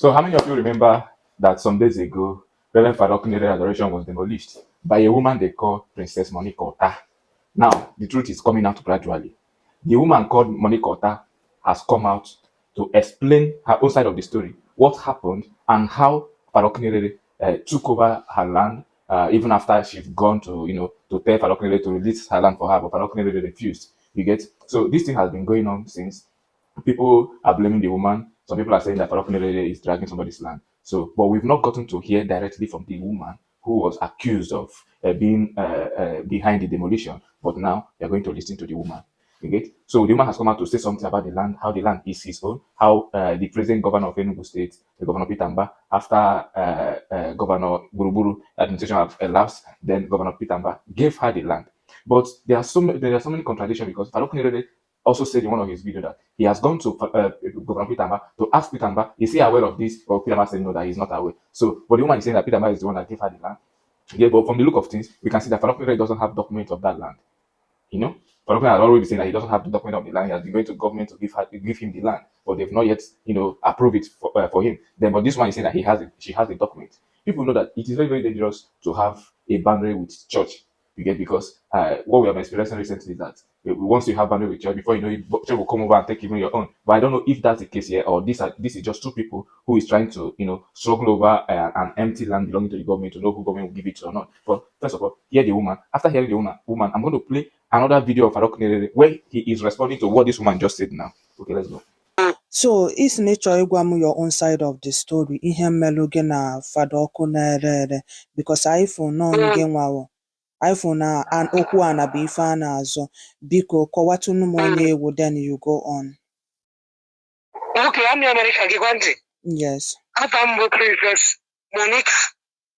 So, how many of you remember that some days ago, Reverend Father okunerere adoration was demolished by a woman they call Princess Monique Otah? Now, the truth is coming out gradually. The woman called Monique Otah has come out to explain her own side of the story, what happened, and how Father okunerere took over her land, even after she's gone to, to tell Father okunerere to release her land for her, but Father okunerere refused. You get? So, this thing has been going on since. People are blaming the woman. Some people are saying that Farouk is dragging somebody's land. So, but we've not gotten to hear directly from the woman who was accused of being behind the demolition. But now we are going to listen to the woman. You get? So the woman has come out to say something about the land, how the land is his own, how the present governor of Enugu State, the Governor Pitamba, after Governor Buruburu administration have elapsed, then Governor Pitamba gave her the land. But there are so many contradictions because Farouk also said in one of his videos that he has gone to Governor Pitamba to ask Pitamba, is he aware of this? Or Pitamba said no, that he's not aware. So, but the woman is saying that Pitamba is the one that gave her the land. Yeah, but from the look of things, we can see that Farouk doesn't have documents of that land. You know, Farouk has already been saying that he doesn't have the document of the land. He has been going to government to give him the land, but they've not yet, approved it for him. Then, but this one is saying that he has it. She has the document. People know that it is very, very dangerous to have a boundary with church. You get, because what we have experienced recently is that once you have boundary with church, before you know it, church will come over and take even your own. But I don't know if that's the case here, or this is just two people who is trying to struggle over an empty land belonging to the government to know who government will give it to or not. But first of all, hear the woman. After hearing the woman, I'm going to play another video of Farok Nerere where he is responding to what this woman just said now. Okay, let's go. So, is nature igwam your own side of the story? Ihe melu gị na Fada okunerere because iPhone no nge nwawo. iPhone na an okwu a na bụ ife a na-azọ. Biko kọwatụnụ m onye ewu, then you go on. Okay, I'm in America. Gigwanti. Yes. After Princess Monique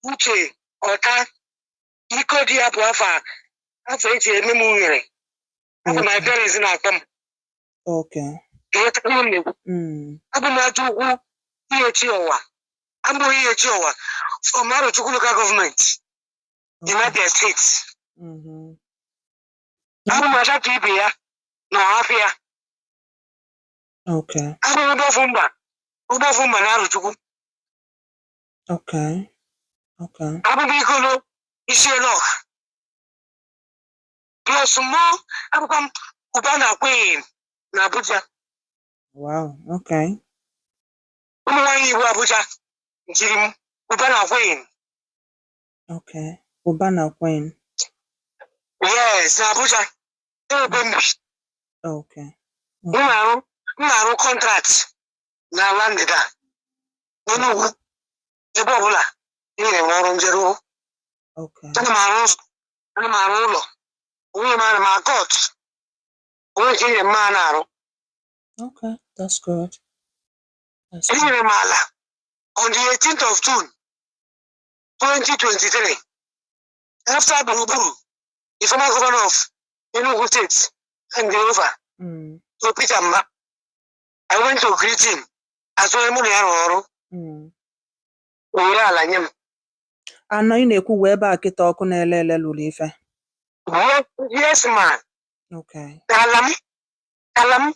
Uche Otah Iko di abu afa eji eme mu nyere. After my parents in Atom. Okay. Abu na jugu EH Owa. Abu EH Owa from Marochukwu local government. United States. Abu Masha Tibia no Afia. Okay. Abu Udofumba na Arochukwu. Okay. Okay. Abu Bikolo Isiolo. Plus more Abu Kam Ubana Queen na Abuja. Wow. Okay. Umuwanyi wa Abuja. Njirim Ubana Queen. Okay. Ubana Queen. Yes, na Abuja. Okay. Unaru contract na landida. Nunu ebe ọbụla ihe ọrụ njeru. Okay. Ana m arụ ụlọ. Onye mara ma court. Onye ka ihe mma na-arụ. Okay, that's good. Ihe m ala on the 18th of June 2023 after Buruburu, the former governor of Enugu State and over to Peter Mba, I went to greet him as well as Ano ị na-ekwu wee ebe a kịta ọkụ na-elele lụrụ ife. Yes, man. Okay. Alam,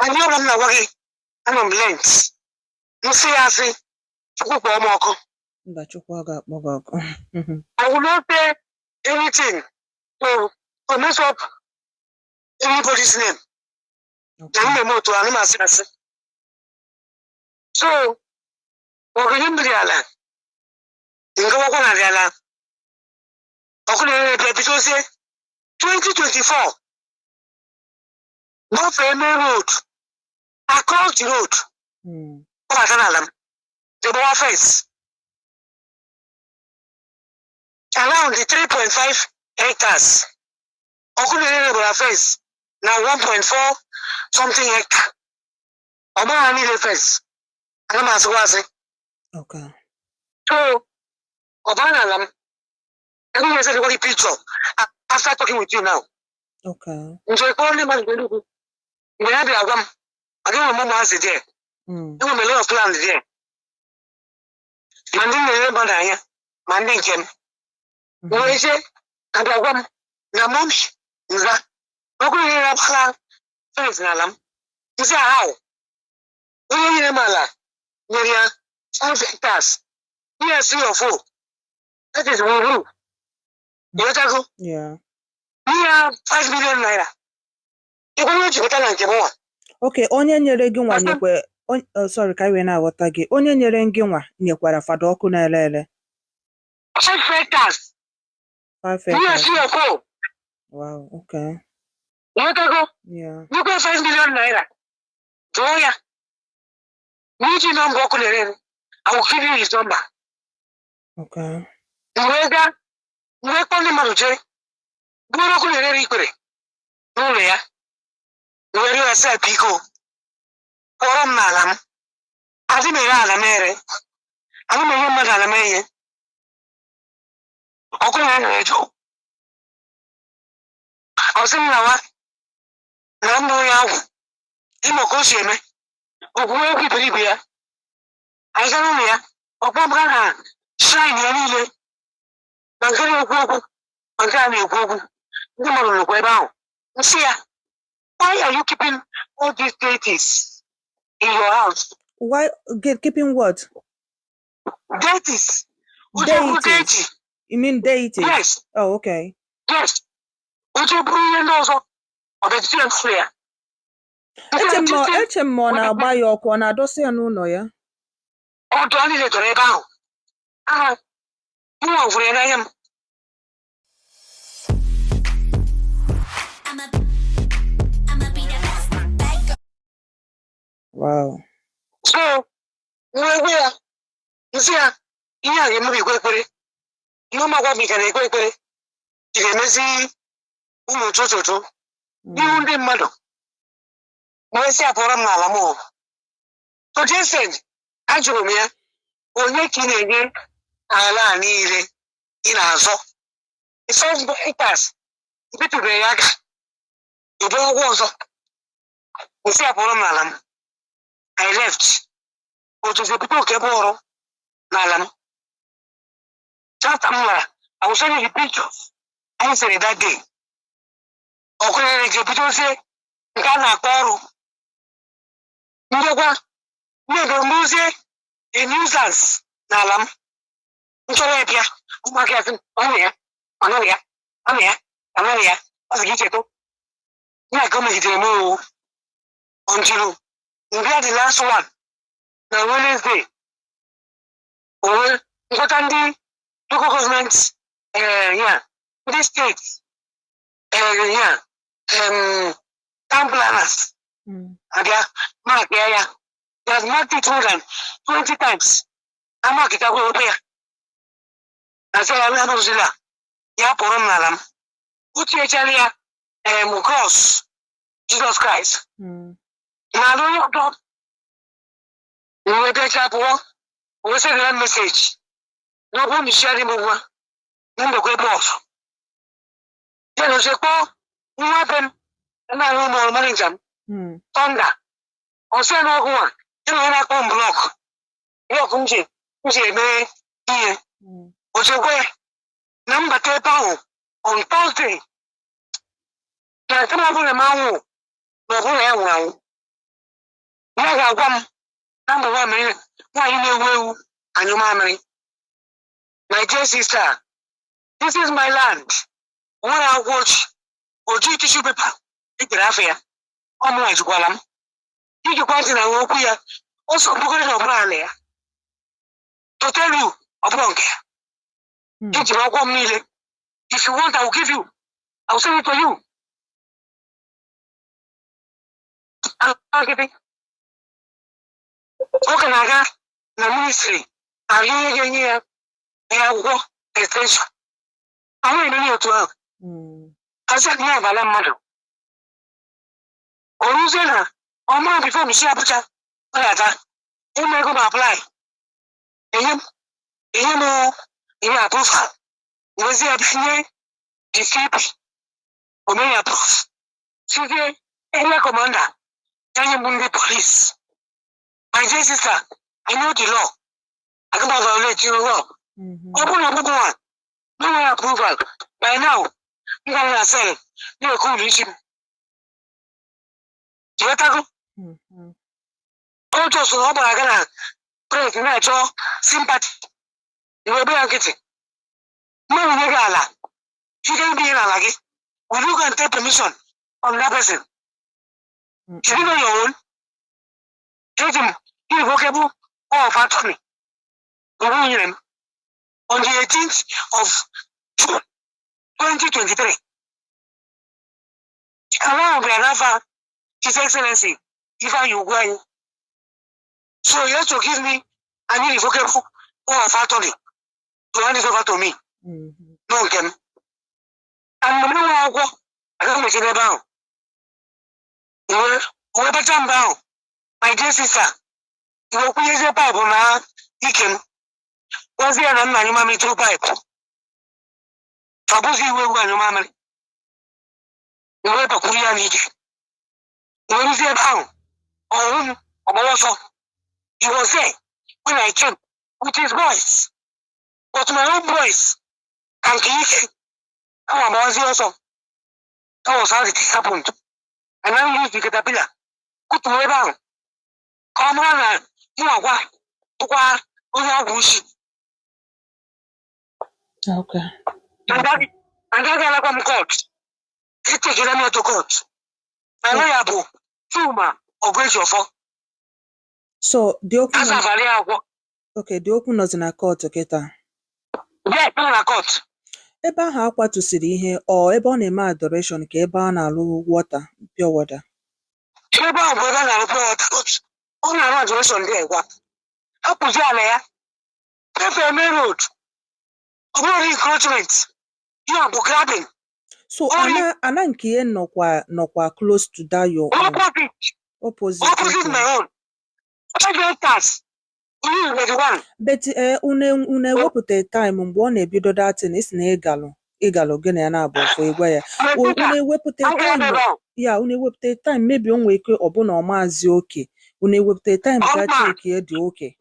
and you don't know what I'm lent. You see, I say, I will not pay anything to mess up anybody's name. Okay. So, we're going to the because 2024, not for any road, across the road, the boa face, around the 3.5 hectares, okunerere face, now 1.4 something hectare. Oba need a face. Okay. So, Oba let me say the picture after talking with you now. Okay. Enjoy calling man. We have the I don't know has it there. You have a lot of plans there. Manding the Bandaya, Manding Kem. We say, and I want Namum, Nza. Okay, Rabla, Felix Nalam. You say how? We are Mala, Maria, 5 hectares. Here, 3 or 4. That is one room. You know that? Yeah. Here, 5 million naira. You go to better than Kemo. Okay, onye nyere gị nwa nyekwe sorry ka iwe na-aghọta gị. Onye nyere gị nwa nyekwara fada ọkụ na-ele 5 hectares. 5 Here, hectares. 3 or 4. Wow, okay. You know that? Yeah. You go 5 million naira. Joya. Need your number, okunerere. I will give you his number. Okay. Mwega, mwekoni maruje. Buru okunerere ikwere. N'ụlọ ya. Were yourself biko. Kpọrọ m n'ala m. Adị m ere ala m ere. Adị m enye mmadụ ala m enye. Okunerere na-eju. Ọ sị m nawa. Na mbụ ya agwụ. Ịma ka o si eme. Ogwuwe egwu iberibe ya. Anyị gara ụlọ ya. Ọkpọbụga na shrine ya niile. Na nke na-ekwu okwu. Na nke a na-ekwu okwu. Ndị mmadụ nọkwa ebe ahụ. Nsị ya. Why are you keeping all these deities in your house? Why keeping what? Deities. Deities. You mean deities? Yes. Oh, okay. Yes. Uche buru ihe ndị ọzọ. Ọ bịachi ya mfu ya. Eche m na-agba ya ọkụ, ọ na-adọsa ya n'ụlọ ya. Ọdụ a niile tọrọ ebe ahụ. Aha. Mụnwa hụrụ ya n'anya m. Wow. So, nwa egwe ya. Nsị ya. Ihe a ga-emebi ikwe ekpere. Ihe ọmakwa bụ ike na-ekwe ekpere. Ị ga-emezi ụmụ tụtụtụ. Ihu ndị mmadụ. Mwesi apụrụ m n'ala m. So Jason, ajụrụ m ya, onye ka ị na-enye ala a niile ị na-azọ? Ife hectares, ibitụbere ya aka, ibe ụgwọ ọzọ. Mwesi apụrụ m n'ala m. I left. Otu zepụta oke bụ ọrụ n'ala m. Chata m lara, I will send you the pictures. I said that day. Okunerere ga-ebido ozie nke a na-akpọ ọrụ. Ndekwa, mmebe mbuzie a nuisance n'ala m. Nchọrọ ịbịa, ụmụaka ya sị, ọnụ ya, ọnụ ya, ọnụ ya, ọnụ ya, ọ sị gị cheto. Ya ka o megidere m owu. Until mbịa the last one na Wednesday. Owe nkọta ndị local government ya, ndị steeti ya, town planners. Abia, mark ya. He has marked it more than 20 times. I mark it over there. I say, I'm not Zilla. Ya porum nalam. Put your chalia cross. Jesus Christ. Now, do you talk? We will take up war. We send a message. No one is sharing over. No the great boss. Then we say, oh, what happened? And I know more money jam. Thunder. Ọ sị na ọgwụ a, ịnọ na-akpọ m blọk. Blọk m ji eme ihe. Ozugbo ya, na mbata ebe ahụ, on Thursday, na nke m ọbụla m anwụ, na ọbụla ya nwụrụ anwụ. Ya ga-agwa m na mbụ nwa mmiri, nwaanyị na-ewu ewu anyụmamịrị. My dear sister, this is my land. Nwere akwụkwọ oji tissue paper, ekere afọ ya. Ọ mụ ejikwala m. Iji kwantị na okwu ya, o so bugoro na ọbụla ala ya. To tell you, ọ bụrụ nke ya. Iji m akwụkwọ m niile. If you want, I will give you. I will send it to you. Oge na-aga na ministry, ahụ ihe ga-enye ya akwụkwọ extension. Ahụ emere otu ahụ. Asị adịghị abala mmadụ. Oruzie na ọma bifo m si Abuja ọ ya taa emego m apply enye m ihe approval wezi ya binye DCP omeye approve sizie area commander enye m ndị police. My dear sister, I know the law. I cannot violate your law. Ọ bụrụ na ọgbụgbụ nwa no way approval by now m gara na sel na-ekwu ụlọ isi m. Chetago? Ọ jọsụrụ ọ gbara aga na Pray na cho sympathy. You will be a kitty. No gala. You can be in a lagi. Will you can take permission on that person? You know your own. Take him irrevocable or fatally. On the 18th of June 2023. Allow Grandfather, His Excellency, if you go. So you have to give me an irrevocable or fatally to hand it over to me. No, again. And no, I don't make it about. We're better down. My dear sister, you will put your pipe on now. He can. Was there an animal through pipe? Suppose you will go your mammy. You will put your need. You will see about. Oh, also. He was there when I came with his voice. But my own voice and he I'm also. That was how it happened. And now use the caterpillar. Put way down. Come on, you are what? Okay. And that I come court. He take it to court. My lawyer, Fuma, or Grace your fault. So the open That's a value. okay, the open was in a court, okay, ta. Yeah, in a court. Ebe ahụ akwatụsịrị ihe ọ ebe ọ na-eme adoration ka ebe a na-alụ water, pure water. Ebe a bụ ebe a na-alụ pure water, but ọ na-arụ adoration dị egwa. Hapụzi ala ya. Pepe main road. Ọ bụrụ encroachment. You are grabbing. So ana nke ihe nọkwa close to that your own. Opposite my own. I get pass. But une wepụta time mgbe ọ na-ebido datin isi na ịgalụ gị na ya na-abụ fọ ịgwa ya une wepụta time maybe o nwee ike ọ bụ na ọ maazi oke une wepụta time ga cheki ya dị oke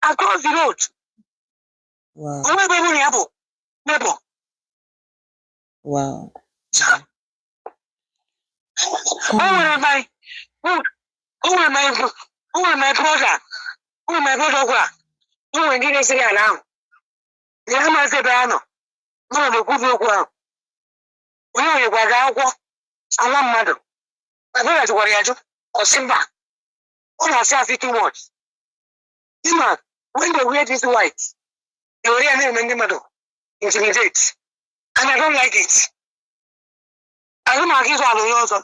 across the road. Wow. Wow. Who am I? Who am my brother? Who am my brother? Who am I say now? The Hamas Ebano. No, the good work. We only got out. I want mother. I know that's what I do. Or Simba. All I say too much. Simba, when they wear this white, they wear a name and intimidate. And I don't like it. I don't like it all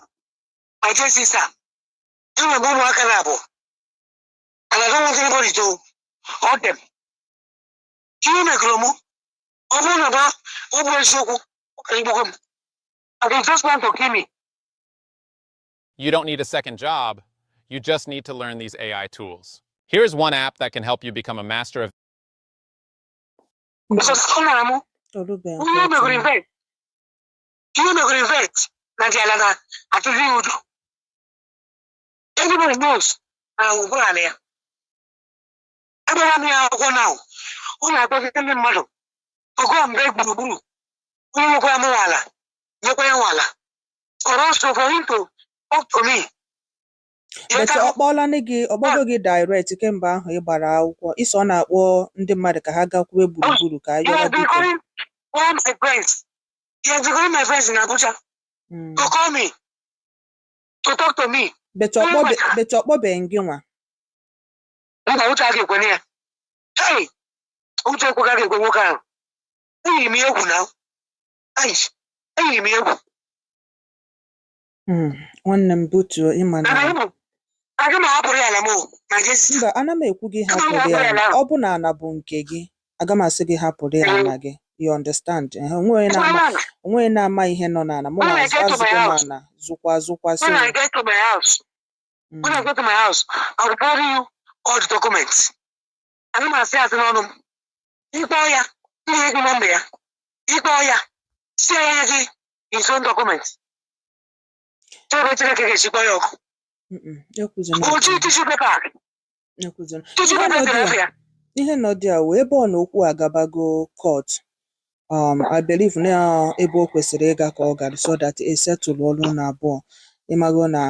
my dear sister. I'm a good worker. And I don't want anybody to hurt them. You make Romo. They just want to kill me. You don't need a second job. You just need to learn these AI tools. Here's one app that can help you become a master of. Everybody knows. I will go there. Everybody go now. When I go to the mother, I go and beg Buru. When you go and Wala, you go and Wala. Or also for him to talk to me. But ọkpọla gị direct kemgbe ahụ ị gbara akwụkwọ iso ọ na-akpọ ndị mmadụ ka ha gakwuo gburugburu ka ayọrọ dike. He has been calling my friends in Abuja to call me, to talk to me. But ọkpọbeghị gị nwa. Uche aga ekwe ya. Hey! Uche ekwe ga ekwe nwoke ahụ. Eyi m egwu na. Eyi m egwu. Nwanne m butuo ịma na. Aga m ahapụrụ ya ala m. Mba, ana m ekwu gị hapụrụ ya. Ọ bụ na ana bụ nke gị, aga m asị gị hapụrụ ya na gị. You understand? Onwe na-ama ihe nọ n'ala. Mụ na azụgo m ana zụkwa so. When I get to my house, I will borrow you all the documents. Ana m asị asị n'ọnụ m. Ikpọ ya, ihe gị nọmba ya. Ikpọ ya, si ya gị his own documents. Chebe Chineke ga-esikwa ya ọkụ. Ekwuzona. Oji tissue paper. Ekwuzona. Tissue paper dị n'afọ ya. ihe nọ dị a wee ebe ọ na okwu agabago court. I believe na ebe o kwesịrị ịga ka ọ gara so that esetụlụ ọlụ na abụọ. Ịmago na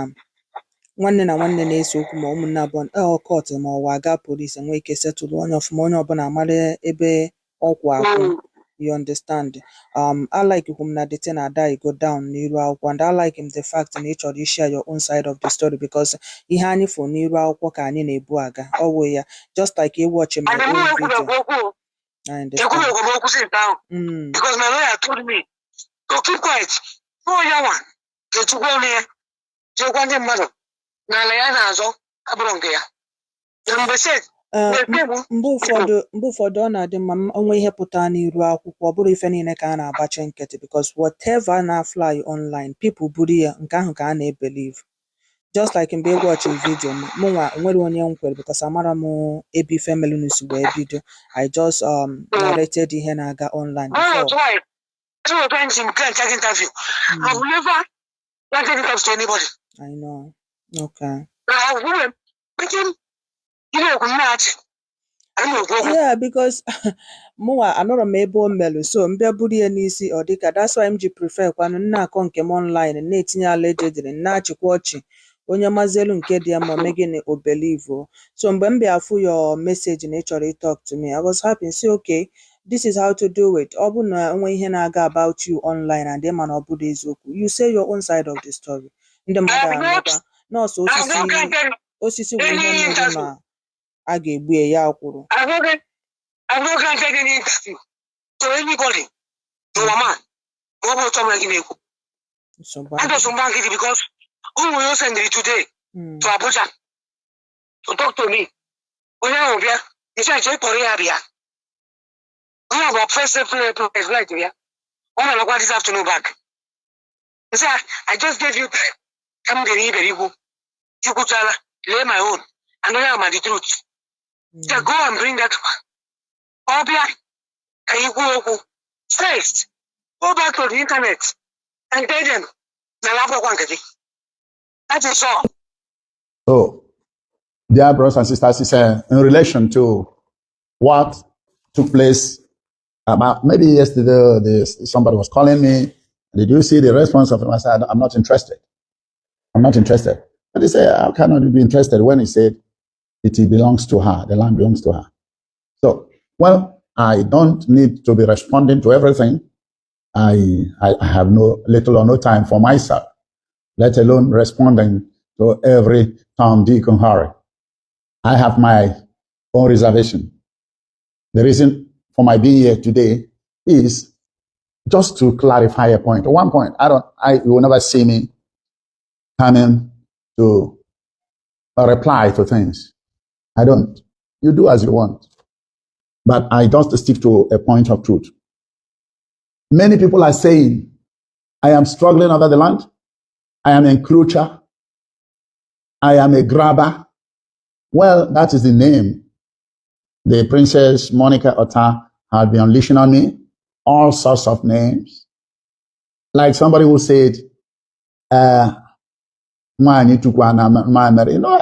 nwanne na nwanne na-ese okwu ma ụmụnne abụọ court ma ọwa aga polisi enwee ike setụlụ onye ọfụma onye ọbụla mara ebe ọkwụ akwụ. You understand? I like him na the thing ada go down n'iru akwụkwọ, and I like him the fact na ị chọrọ share your own side of the story because ihe anyị fụ n'iru akwụkwọ ka anyị na-ebu aga ọwụ ya, just like you watch my own video. I understand. Because my lawyer told me to keep quiet. No, you want to go there. You want the mother. Now, I know. I belong here. Number six. Mgbe ụfọdụ ọ na-adị mma onwe ihe pụtara n'iru akwụkwọ ọ bụrụ ife niile ka a na-agbachi nkịtị because whatever na-fly online people buru ya nke ahụ ka a na-ebelieve. Just like mgbe watch video mụnwa nwere onye m kwere because amara m ebe ife melunu si wee bido. I just narrated ihe na-aga online before. I will never take it up to anybody. I know. Okay. Yeah, because mụnwa anọrọ m ebe o melu so mbịa buru ya n'isi ọ dịka that's why m ji prefer kwanụ nna akọ nke m online na-etinye allegedly na-achịkwa ọchị onye mazelu nke dị ya ma mee gịnị o believe. So mgbe m bịa fụ your message na ị chọrọ talk to me, I was happy say okay, this is how to do it. Ọ bụ na onwe ihe na-aga about you online and ịma na ọ bụrụ eziokwu, you say your own side of the story. Ndị mmadụ anọkwa nọọsụ osisi wee ihe mere ma a ga-egbu ya akwụrụ. I'm not granted any interview to anybody, to a man. I just want to because who will send me today to Abuja to talk to me? When I'm here, he said, "Check for here." I have a first place right here. I don't know this afternoon back. He said, "I just gave you time. Come to me, very good. You could lay my own, and I am the truth. So go and bring that one. Obia, can you go first? Go back to the internet and tell them, that is all." So, dear brothers and sisters, it's in relation to what took place about maybe yesterday. Somebody was calling me. Did you see the response of him? I said, "I'm not interested. I'm not interested." But he said, "How can I be interested?" When he said, it belongs to her, the land belongs to her. So, well, I don't need to be responding to everything. I have little or no time for myself, let alone responding to every Tom, Dick, and Harry. I have my own reservation. The reason for my being here today is just to clarify a point. At one point, you will never see me coming to reply to things. I don't. You do as you want. But I just stick to a point of truth. Many people are saying, I am struggling over the land. I am an encroacher. I am a grabber. Well, that is the name the Princess Monica Otah had been unleashing on me. All sorts of names. Like somebody who said, I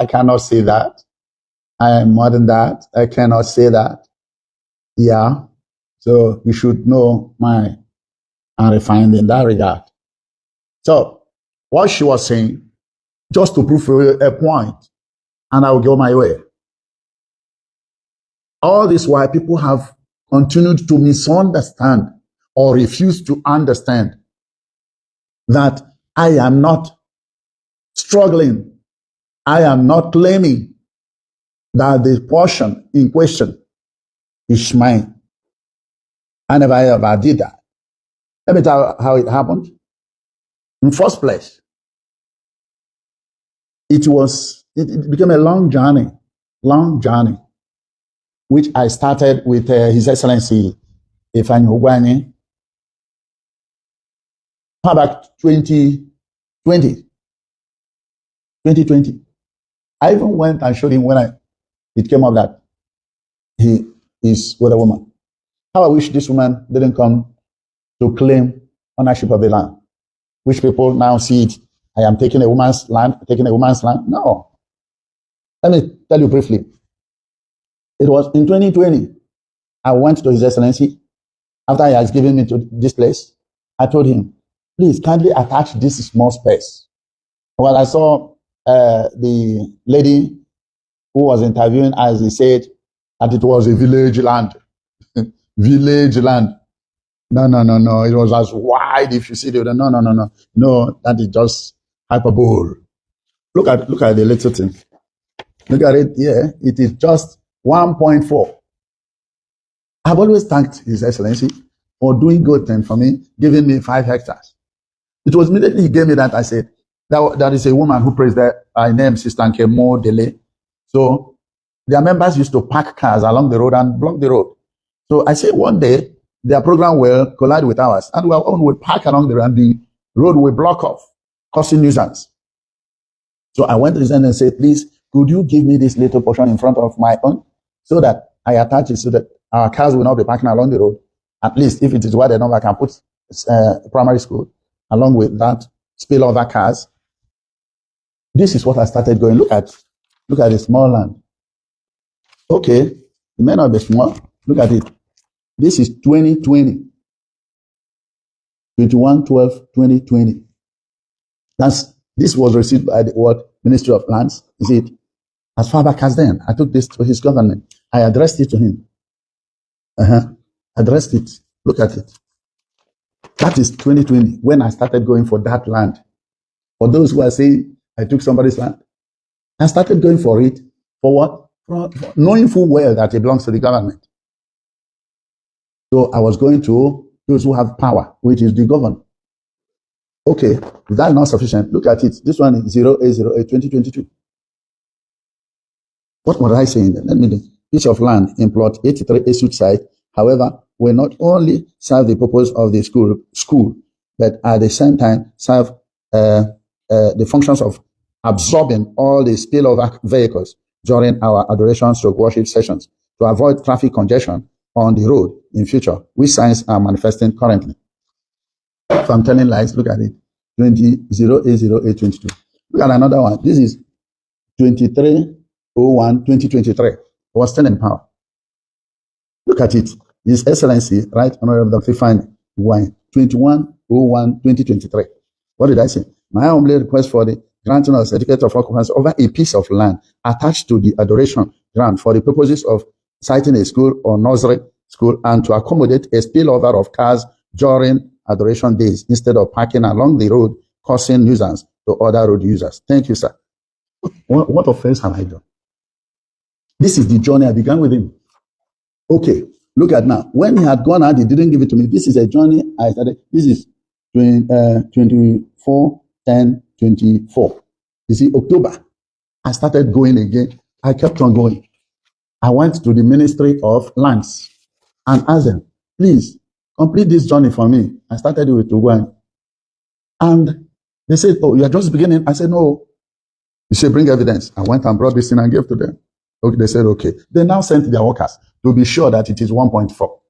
cannot say that. I am more than that. I cannot say that. Yeah. So you should know my unrefined in that regard. So what she was saying, just to prove a point, and I will go my way. All this while people have continued to misunderstand or refuse to understand that I am not struggling. I am not claiming that the portion in question is mine. I never ever did that. Let me tell you how it happened. In first place, it became a long journey, which I started with His Excellency Ifeanyi Ugwuanyi about 2020. I even went and showed him when it came up that he is with a woman. How I wish this woman didn't come to claim ownership of the land, which people now see it. I am taking a woman's land. No. Let me tell you briefly. It was in 2020. I went to His Excellency after he has given me to this place. I told him, please kindly attach this small space. Well, I saw the lady who was interviewing as he said that it was a village land. Village land. No. It was as wide if you see the no. No, that is just hyperbole. Look at the little thing. Look at it here. It is just 1.4. I've always thanked His Excellency for doing good thing for me, giving me 5 hectares. It was immediately he gave me that. I said, that is a woman who prays there. Her name is Sister Nkemo Dele. So their members used to park cars along the road and block the road. So I said one day their program will collide with ours, and our own will park along the road and the road will block off, causing nuisance. So I went to the end and said, please, could you give me this little portion in front of my own so that I attach it so that our cars will not be parking along the road. At least if it is wide enough, I can put primary school along with that spillover cars. This is what I started going. Look at the small land. Okay, it may not be small. Look at it. This is 2020. 21/12/2020. This was received by the World Ministry of Lands. Is it? As far back as then, I took this to his government. I addressed it to him. Addressed it. Look at it. That is 2020, when I started going for that land. For those who are saying I took somebody's land, I started going for it. For what? For knowing full well that it belongs to the government. So I was going to those who have power, which is the government. Okay, if that's not sufficient, look at it. This one is 08/08/2022. What was I saying then? Let me do. Piece of land in plot 83 Esut site, however, will not only serve the purpose of the school, but at the same time serve the functions of absorbing all the spillover vehicles during our adoration / worship sessions to avoid traffic congestion on the road in future, which signs are manifesting currently. If I'm telling lies, look at it. 08/08/22. Look at another one. This is 23/01/2023. Was still in power. Look at it. His Excellency, Right Honorable Dr. Fine Wine, 21/01/2023. What did I say? My humble request for the granting of certificate of occupancy over a piece of land attached to the adoration grant for the purposes of siting a school or nursery school and to accommodate a spillover of cars during adoration days instead of parking along the road, causing nuisance to other road users. Thank you, sir. What offense have I done? This is the journey I began with him. Okay, look at now. When he had gone out, he didn't give it to me. This is a journey I started. This is 24/10/24. You see, October, I started going again. I kept on going. I went to the Ministry of Lands and asked them, please, complete this journey for me. I started with Uguay. And they said, oh, you are just beginning? I said, no. You said, bring evidence. I went and brought this in and gave to them. Okay, they said, okay. They now sent their workers to be sure that it is 1.4.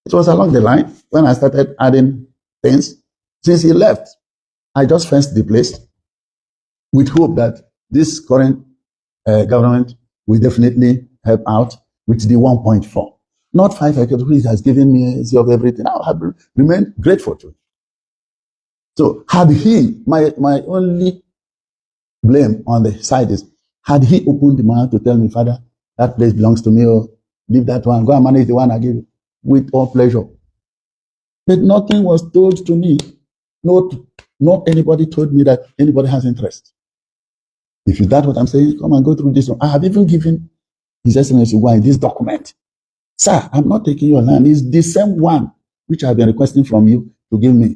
It was along the line when I started adding things. Since he left, I just fenced the place with hope that this current government will definitely help out with the 1.4. Not 5 acres, which has given me a of everything. I have remained grateful to him. So had he, my only blame on the side is, had he opened the mouth to tell me, Father, that place belongs to me, or leave that one, go and manage the one I give you, with all pleasure. But nothing was told to me. Not anybody told me that anybody has interest. If that's what I'm saying, come and go through this one. I have even given His Excellency why this document. Sir, I'm not taking your land. It's the same one which I've been requesting from you to give me.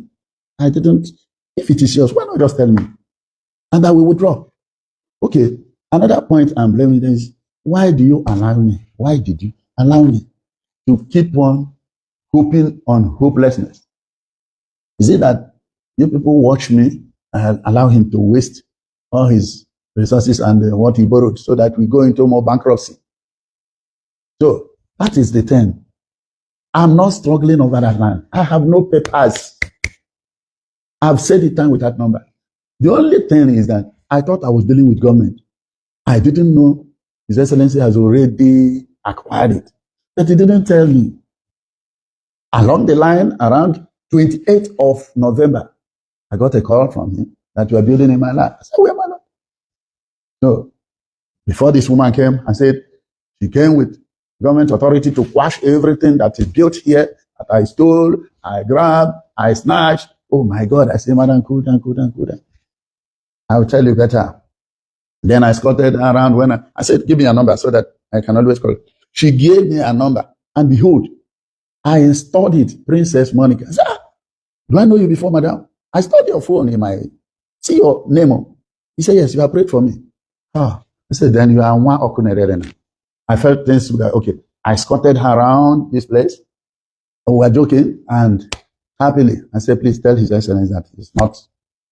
I didn't. If it is yours, why not just tell me? And I will withdraw. Okay. Another point I'm blaming is, why do you allow me? Why did you allow me to keep on hoping on hopelessness? Is it that you people watch me and allow him to waste all his resources and what he borrowed so that we go into more bankruptcy? So that is the thing. I'm not struggling over that land. I have no papers. I've said it time with that number. The only thing is that I thought I was dealing with government. I didn't know His Excellency has already acquired it. But he didn't tell me. Along the line, around 28th of November, I got a call from him that you are building in my land. I said, where am I? So before this woman came and said, she came with government authority to quash everything that is built here, that I stole, I grabbed, I snatched. Oh my God. I said, Madam, cool down. I will tell you better. Then I escorted her around when I said, give me a number so that I can always call. She gave me a number, and behold, I installed it, Princess Monica. I said, do I know you before, madam? I stored your phone in my, see your name. He said, yes, you have prayed for me. I said, then you are one okunerere. I felt things were okay. I escorted her around this place. We were joking, and happily, I said, please tell His Excellency that it's not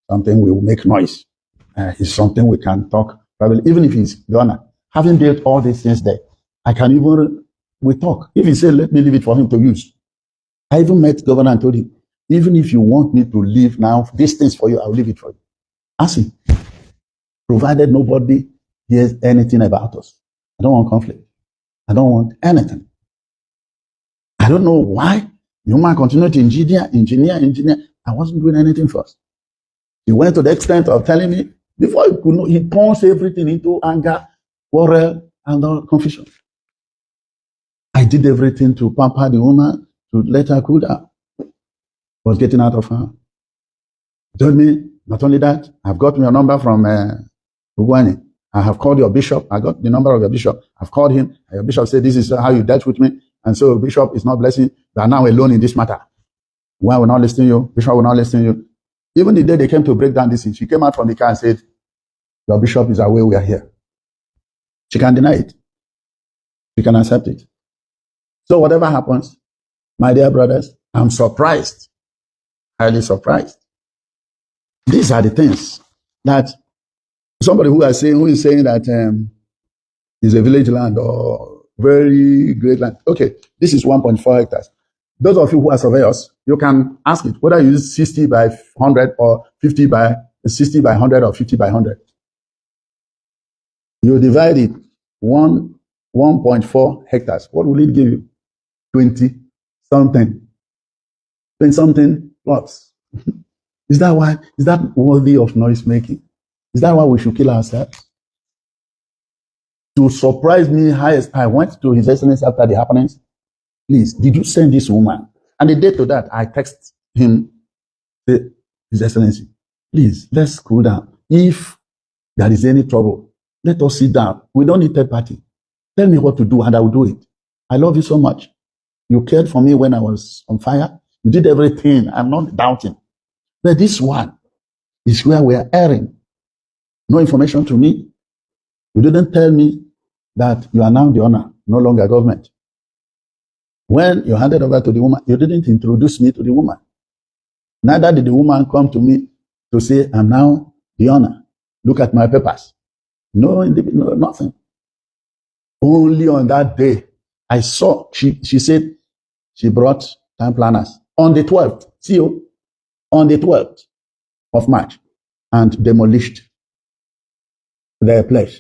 something we will make noise. It's something we can talk, probably, even if he's the owner. Having built all these things there, I can even, we talk. If he said, let me leave it for him to use. I even met governor and told him, even if you want me to leave now, these things for you, I'll leave it for you. Ask him. Provided nobody hears anything about us. I don't want conflict. I don't want anything. I don't know why the woman continued to engineer. I wasn't doing anything first. He went to the extent of telling me, before he could know, he turns everything into anger, quarrel, and confusion. I did everything to pamper the woman, to let her cool down. Was getting out of her. He told me, not only that, I've got your number from Ugwani. I have called your bishop. I got the number of your bishop. I've called him. And your bishop said, this is how you dealt with me. And so bishop is not blessing. You are now alone in this matter. Why will not listen to you? Bishop will not listen to you. Even the day they came to break down this thing, she came out from the car and said, your bishop is aware we are here. She can deny it. She can accept it. So whatever happens, my dear brothers, I'm surprised, highly surprised. These are the things that somebody who is saying that is a village land or very great land. Okay, this is 1.4 hectares. Those of you who are surveyors, you can ask it whether you use 60 by 100 or 50 by 60 by 100 or 50 by 100. You divide it 1.4 hectares. What will it give you? 20 something plots. Is that worthy of noise making? Is that why we should kill ourselves? To surprise me, highest, I went to His Excellency after the happenings. Please, did you send this woman? And the day to that, I text him, His Excellency, please, let's cool down. If there is any trouble, let us sit down. We don't need third party. Tell me what to do and I will do it. I love you so much. You cared for me when I was on fire. You did everything. I'm not doubting. But this one is where we are erring. No information to me. You didn't tell me that you are now the owner, no longer government. When you handed over to the woman, you didn't introduce me to the woman. Neither did the woman come to me to say, I'm now the owner. Look at my papers. No, nothing. Only on that day, I saw, she said, she brought time planners on the 12th, on the 12th of March, and demolished their place.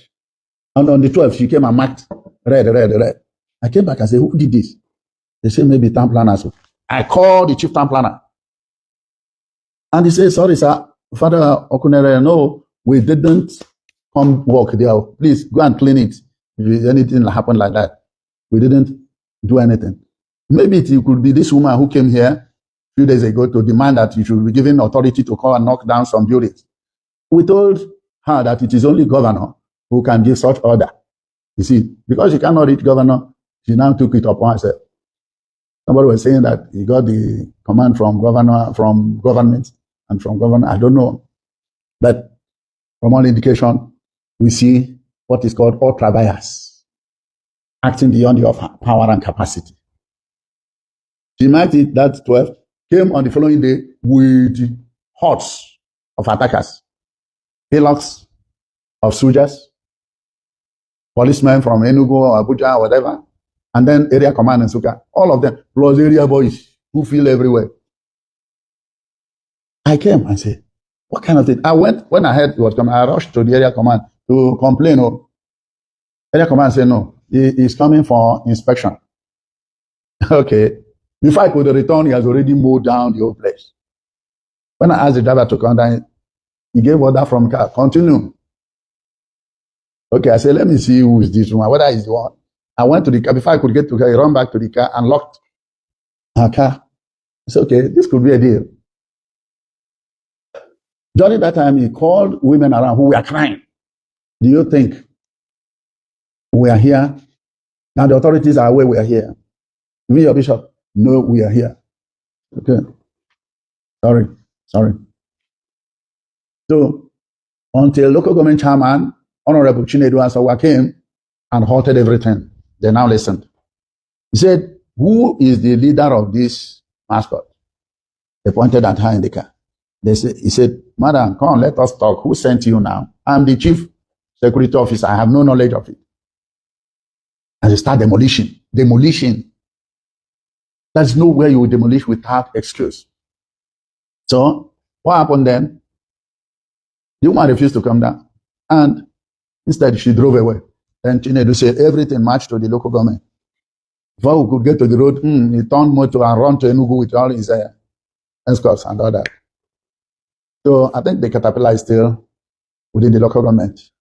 And on the 12th, she came and marked red. I came back and said, who did this? They said, maybe town planners. I called the chief town planner. And he said, sorry, sir, Father Okunerere, no, we didn't come work there. Please go and clean it. If anything happened like that, we didn't do anything. Maybe it could be this woman who came here a few days ago to demand that you should be given authority to come and knock down some buildings. We told her that it is only governor who can give such order. You see, because she cannot reach governor, she now took it upon herself. Somebody was saying that he got the command from government, and from governor, I don't know. But from all indication, we see what is called ultra bias, acting beyond your power and capacity. She marked it that 12, came on the following day with hordes of attackers, hillocks of soldiers, policemen from Enugu or Abuja or whatever, and then area command in Suka, all of them, plus area boys who feel everywhere. I came and said, what kind of thing? When I heard it was coming, I rushed to the area command to complain. Area command said, no, he's coming for inspection. Okay. Before I could return, he has already mowed down the whole place. When I asked the driver to come down, he gave order from car, continue. Okay, I said, let me see who is this woman, whether he's the one. I went to the car. Before I could get to the car, he ran back to the car and locked our car. I said, okay, this could be a deal. During that time, he called women around who were crying. Do you think we are here? Now the authorities are aware we are here. Me, your bishop, no, we are here. Okay. Sorry. So until local government chairman, Honorable Chinedu Asawa came and halted everything. They now listened. He said, who is the leader of this mascot? They pointed at her in the car. He said, madam, come on, let us talk. Who sent you now? I'm the chief security officer. I have no knowledge of it. And they start demolition. There's no way you will demolish without excuse. So what happened then? The woman refused to come down. And instead, she drove away. Then Chinedu said, everything marched to the local government. Before we could get to the road, he turned motor and ran to Enugu with all his escorts and all that. So I think the caterpillar is still within the local government.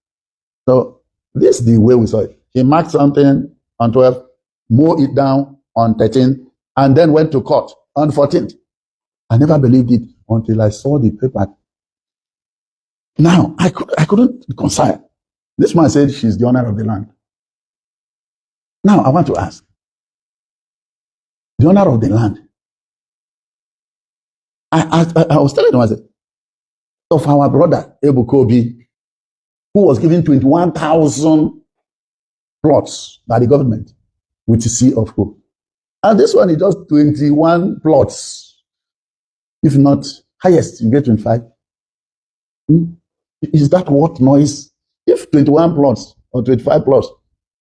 So this is the way we saw it. He marked something on 12th, mowed it down on 13th, and then went to court on 14th. I never believed it until I saw the paper. Now, I couldn't reconcile. This man said she's the owner of the land. Now, I want to ask, the owner of the land, I was telling him, I said, of our brother, Ebu Kobi, who was given 21,000 plots by the government with the Sea of Hope. And this one is just 21 plots. If not highest, you get 25. Is that what noise? If 21 plots or 25 plots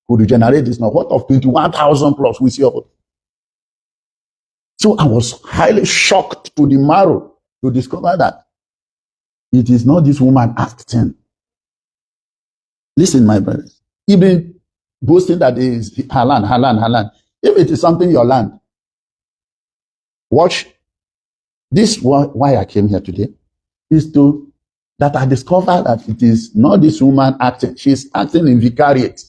could generate this now, what of 21,000 plots with Sea of Hope? So I was highly shocked to the marrow to discover that it is not this woman acting. Listen, my brothers. Even boasting that is her land. If it is something your land, watch. This why I came here today is that I discovered that it is not this woman acting. She's acting in vicariate.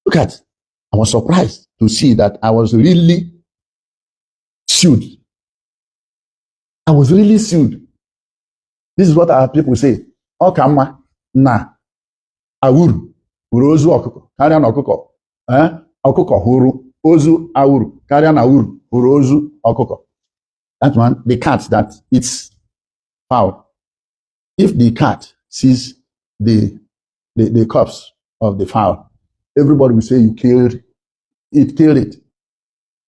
Look at, I was surprised to see that I was really sued. This is what our people say. Okama na awuru huru ozu ọkụkọ karịa na ọkụkọ. Ọkụkọ huru ozu awuru karịa na awuru huru ozu ọkụkọ. That one, the cat that eats fowl. If the cat sees the corpse of the fowl, everybody will say you killed it.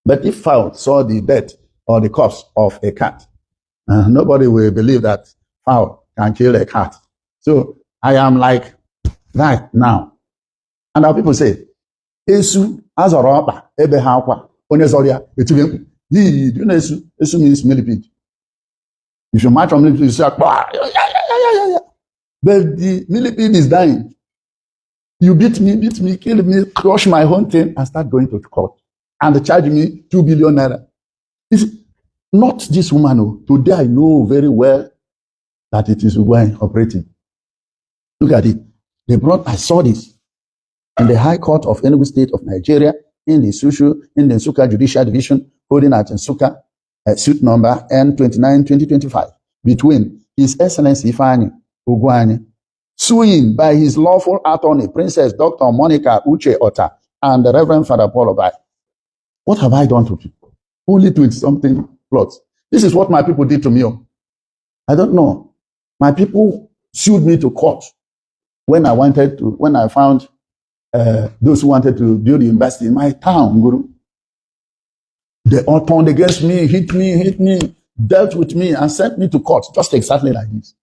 But if fowl saw the death or the corpse of a cat, nobody will believe that fowl can kill a cat. So I am like that now. And our people say, Esu azoropa ebe ha akwa onye zoria etibe mkpu. Do you know Esu? Esu means millipede. If you match on millipede, you say, yeah. But the millipede is dying. You beat me, kill me, crush my whole thing, and start going to court. And they charge me 2 billion naira. It's not this woman. Oh. Today I know very well that it is woman operating. Look at it. I saw this in the High Court of Enugu State of Nigeria, in the Nsukka Judicial Division, holding at Nsukka, suit number N29-2025, between His Excellency Ifeanyi Ugwuanyi, suing by his lawful attorney, Princess Dr. Monica Uche Otah, and the Reverend Father Paul Obai. What have I done to people? Only 20-something plots. This is what my people did to me. I don't know. My people sued me to court when I found those who wanted to build the university in my town, Guru. They all turned against me, hit me, dealt with me, and sent me to court, just exactly like this.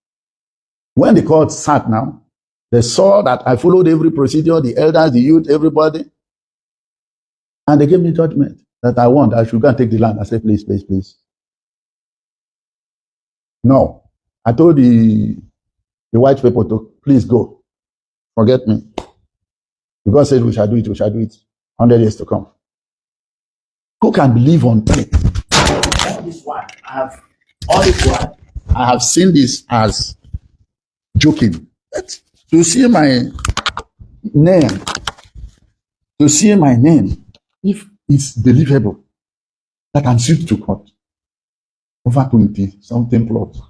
When the court sat now, they saw that I followed every procedure, the elders, the youth, everybody, and they gave me judgment that I should go and take the land. I said, please. No. I told the white people to please go. Forget me. God said we shall do it, 100 years to come. Who can believe on earth? All this while, I have seen this as joking. But to see my name, if it's believable, that I'm sued to court over 20 something plots.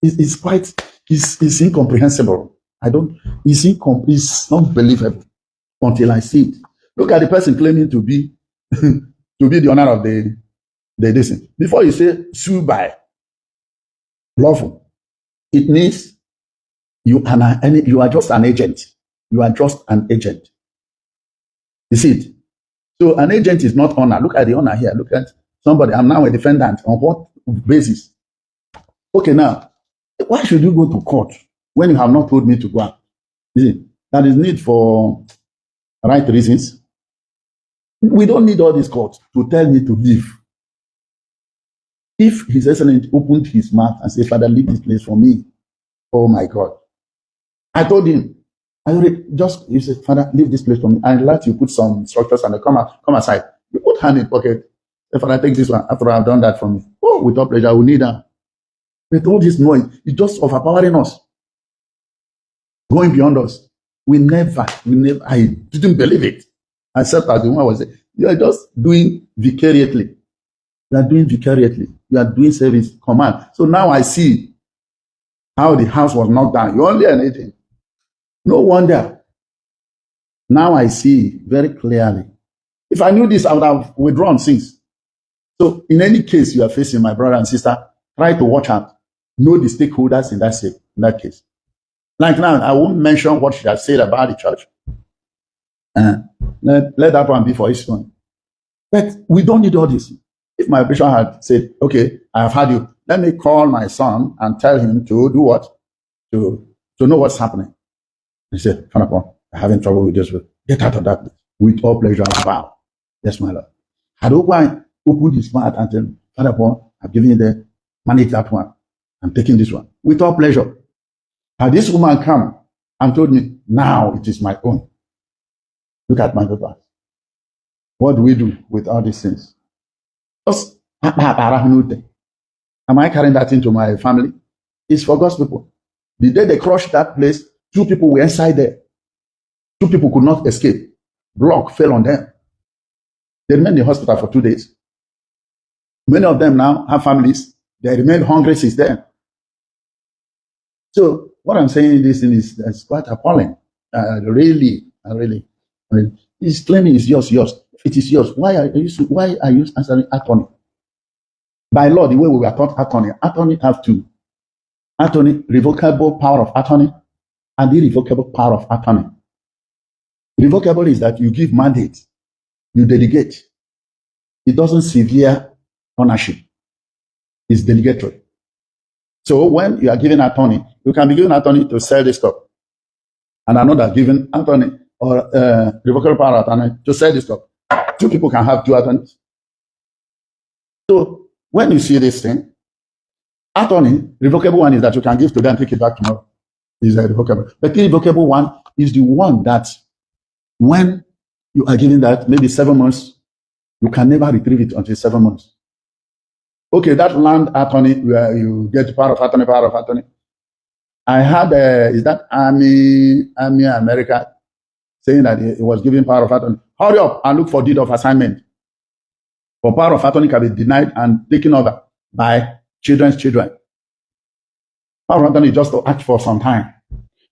It's incomprehensible. It's not believable until I see it. Look at the person claiming to be the owner of the decision. Before you say sue by lawful, it means you are just an agent. You are just an agent. You see it? So an agent is not owner. Look at the owner here. Look at somebody. I'm now a defendant. On what basis? Okay, now, why should you go to court when you have not told me to go out? That is need for right reasons. We don't need all this court to tell me to leave. If His Excellency opened his mouth and said, Father, leave this place for me. Oh my God. I told him, you said, Father, leave this place for me. I'd like you put some structures and come aside. You put hand in pocket. Say, Father, take this one after I've done that for me. Oh, with all pleasure, we need that. With all this noise, it's just overpowering us. Going beyond us. I didn't believe it. Except as the one was saying, you are just doing vicariously. You are doing vicariously. You are doing service command. So now I see how the house was knocked down. You're only an agent. No wonder. Now I see very clearly. If I knew this, I would have withdrawn since. So in any case you are facing, my brother and sister, try to watch out. Know the stakeholders in that case. Like now, I won't mention what she has said about the church. Let that one be for his one. But we don't need all this. If my bishop had said, okay, I have had you, let me call my son and tell him to do what? To know what's happening. He said, Father Paul, I'm having trouble with this. Get out of that. With all pleasure and vow. Yes, my Lord. Had Okwai opened his mouth and said, Father Paul, I've given you the manage that one. I'm taking this one. With all pleasure. Had this woman come and told me, now it is my own. Look at my papers. What do we do with all these things? Just, am I carrying that into my family? It's for God's people. The day they crushed that place, 2 people were inside there. 2 people could not escape. Block fell on them. They remained in the hospital for 2 days. Many of them now have families. They remained hungry since then. So what I'm saying, this thing is quite appalling. Really. He's claiming it's yours. If it is yours, why are you answering attorney? By law, the way we were taught attorney have two. Attorney, revocable power of attorney, and irrevocable power of attorney. Revocable is that you give mandate, you delegate. It doesn't severe ownership. It's delegatory. So when you are given attorney, you can be given attorney to sell this stock, and another given attorney or revocable power attorney to sell this stock. 2 people can have 2 attorneys. So when you see this thing, attorney, revocable one is that you can give to them, take it back tomorrow. Is a revocable. But the irrevocable one is the one that when you are given that, maybe 7 months, you can never retrieve it until 7 months. Okay, that land attorney where you get power of attorney. I had is that Army America saying that it was given power of attorney. Hurry up and look for deed of assignment. For power of attorney can be denied and taken over by children's children. Power of attorney is just to act for some time.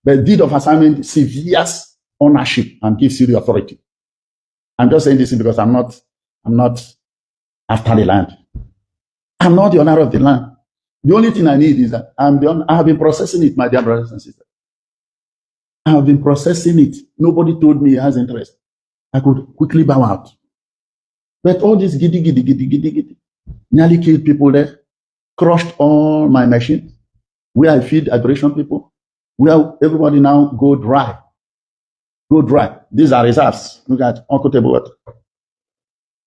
But deed of assignment severes ownership and gives you the authority. I'm just saying this because I'm not after the land. I'm not the owner of the land. The only thing I need is that I have been processing it, my dear brothers and sisters. I have been processing it. Nobody told me he has interest. I could quickly bow out. But all this giddy, nearly killed people there, crushed all my machines, where I feed adoration people, where everybody now go dry. Go dry. These are reserves. Look at Uncle Table water.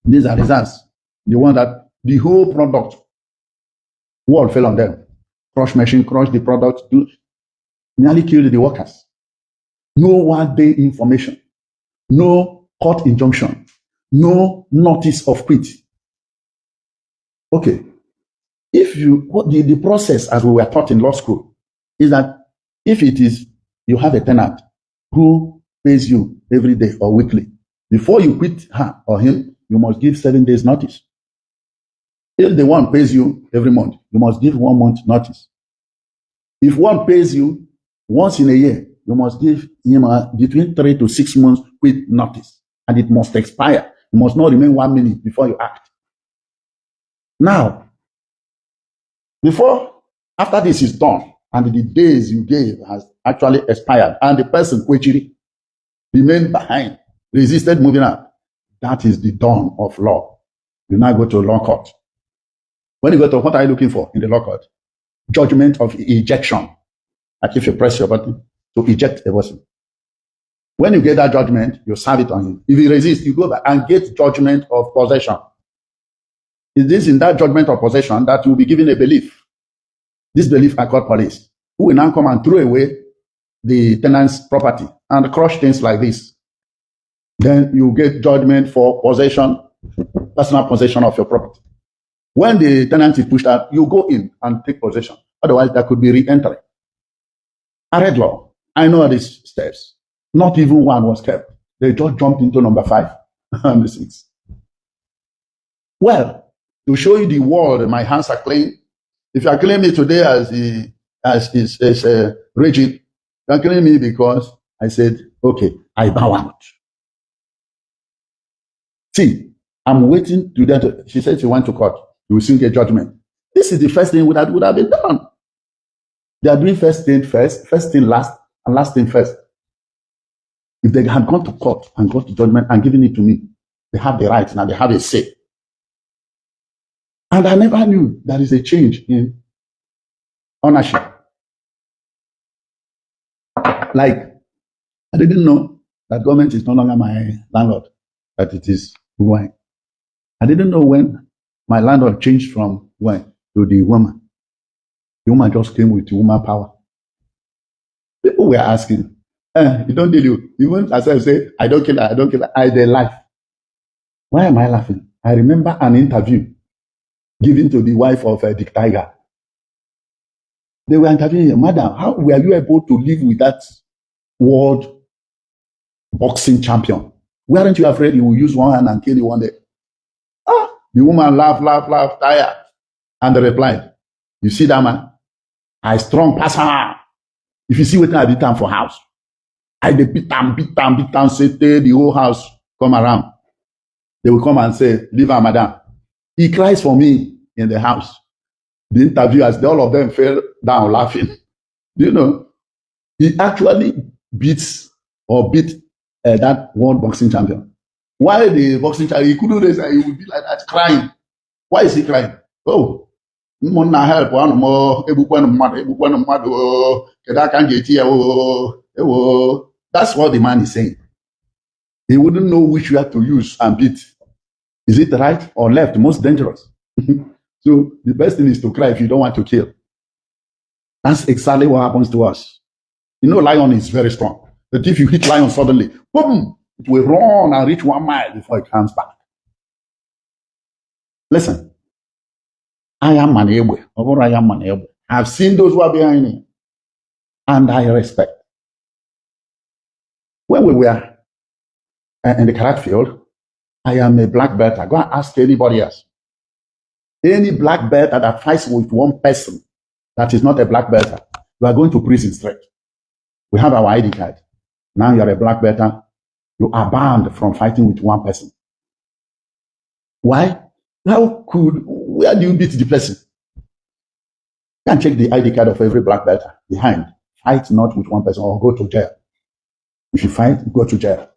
These are reserves. The one that the whole product wall fell on them. Crush machine, crush the product, nearly killed the workers. no 1 day information, no court injunction, no notice of quit. Okay, if you, the process as we were taught in law school is that if it is, you have a tenant who pays you every day or weekly, before you quit her or him, you must give 7 days notice. If the one pays you every month, you must give 1 month notice. If one pays you once in a year, you must give him between 3 to 6 months quit notice, and it must expire. You must not remain 1 minute before you act. Now, after this is done, and the days you gave has actually expired, and the person quechiri remained behind, resisted moving out, that is the dawn of law. You now go to law court. When you go to, what are you looking for in the law court? Judgment of ejection. Like if you press your button to eject a person. When you get that judgment, you serve it on him. If he resists, you go back and get judgment of possession. It is in that judgment of possession that you will be given a belief. This belief I call police, who will now come and throw away the tenant's property and crush things like this. Then you get judgment for possession, personal possession of your property. When the tenant is pushed out, you go in and take possession. Otherwise, there could be re-entry. I read law. I know these steps. Not even one was kept. They just jumped into number 5 and 6. Well, to show you the world, my hands are clean. If you are claiming me today as rigid, you are claiming me because I said, okay, I bow out. See, I'm waiting to that. She said she went to court. You will soon get judgment. This is the first thing that would have been done. They are doing first thing last, and last thing first. If they had gone to court and got to judgment and given it to me, they have the right now, they have a say. And I never knew there is a change in ownership. Like, I didn't know that government is no longer my landlord, that it is wine. I didn't know when my landlord changed from wine to the woman. The woman just came with woman power. People were asking, you don't deal you. Even as I say, I don't kill her, I they laugh. Why am I laughing? I remember an interview given to the wife of Dick Tiger. They were interviewing her, madam, how were you able to live with that world boxing champion? Weren't you afraid he will use one hand and kill you one day? The woman laughed, tired. And they replied, you see that man? I strong pass her. If you see what I did time for house, I dey beat am, say the whole house come around. They will come and say, leave her, madam. He cries for me in the house. The interviewers, all of them fell down laughing. You know, he actually beat that world boxing champion. Why the boxing champion? He couldn't raise, he would be like that, crying. Why is he crying? Oh, help one more. That's what the man is saying. He wouldn't know which way to use and beat. Is it right or left? Most dangerous. So the best thing is to cry if you don't want to kill. That's exactly what happens to us. You know, lion is very strong. But if you hit lion suddenly, boom, it will run and reach 1 mile before it comes back. Listen, I am an Ewe. I've seen those who are behind me, and I respect. When we were in the karate field, I am a black belt. Go and ask anybody else. Any black belt that fights with one person that is not a black belt, you are going to prison straight. We have our ID card. Now you are a black belt. You are banned from fighting with one person. Why? Where do you beat the person? You can check the ID card of every black belt behind. Fight not with one person or go to jail. If you fight, go to jail.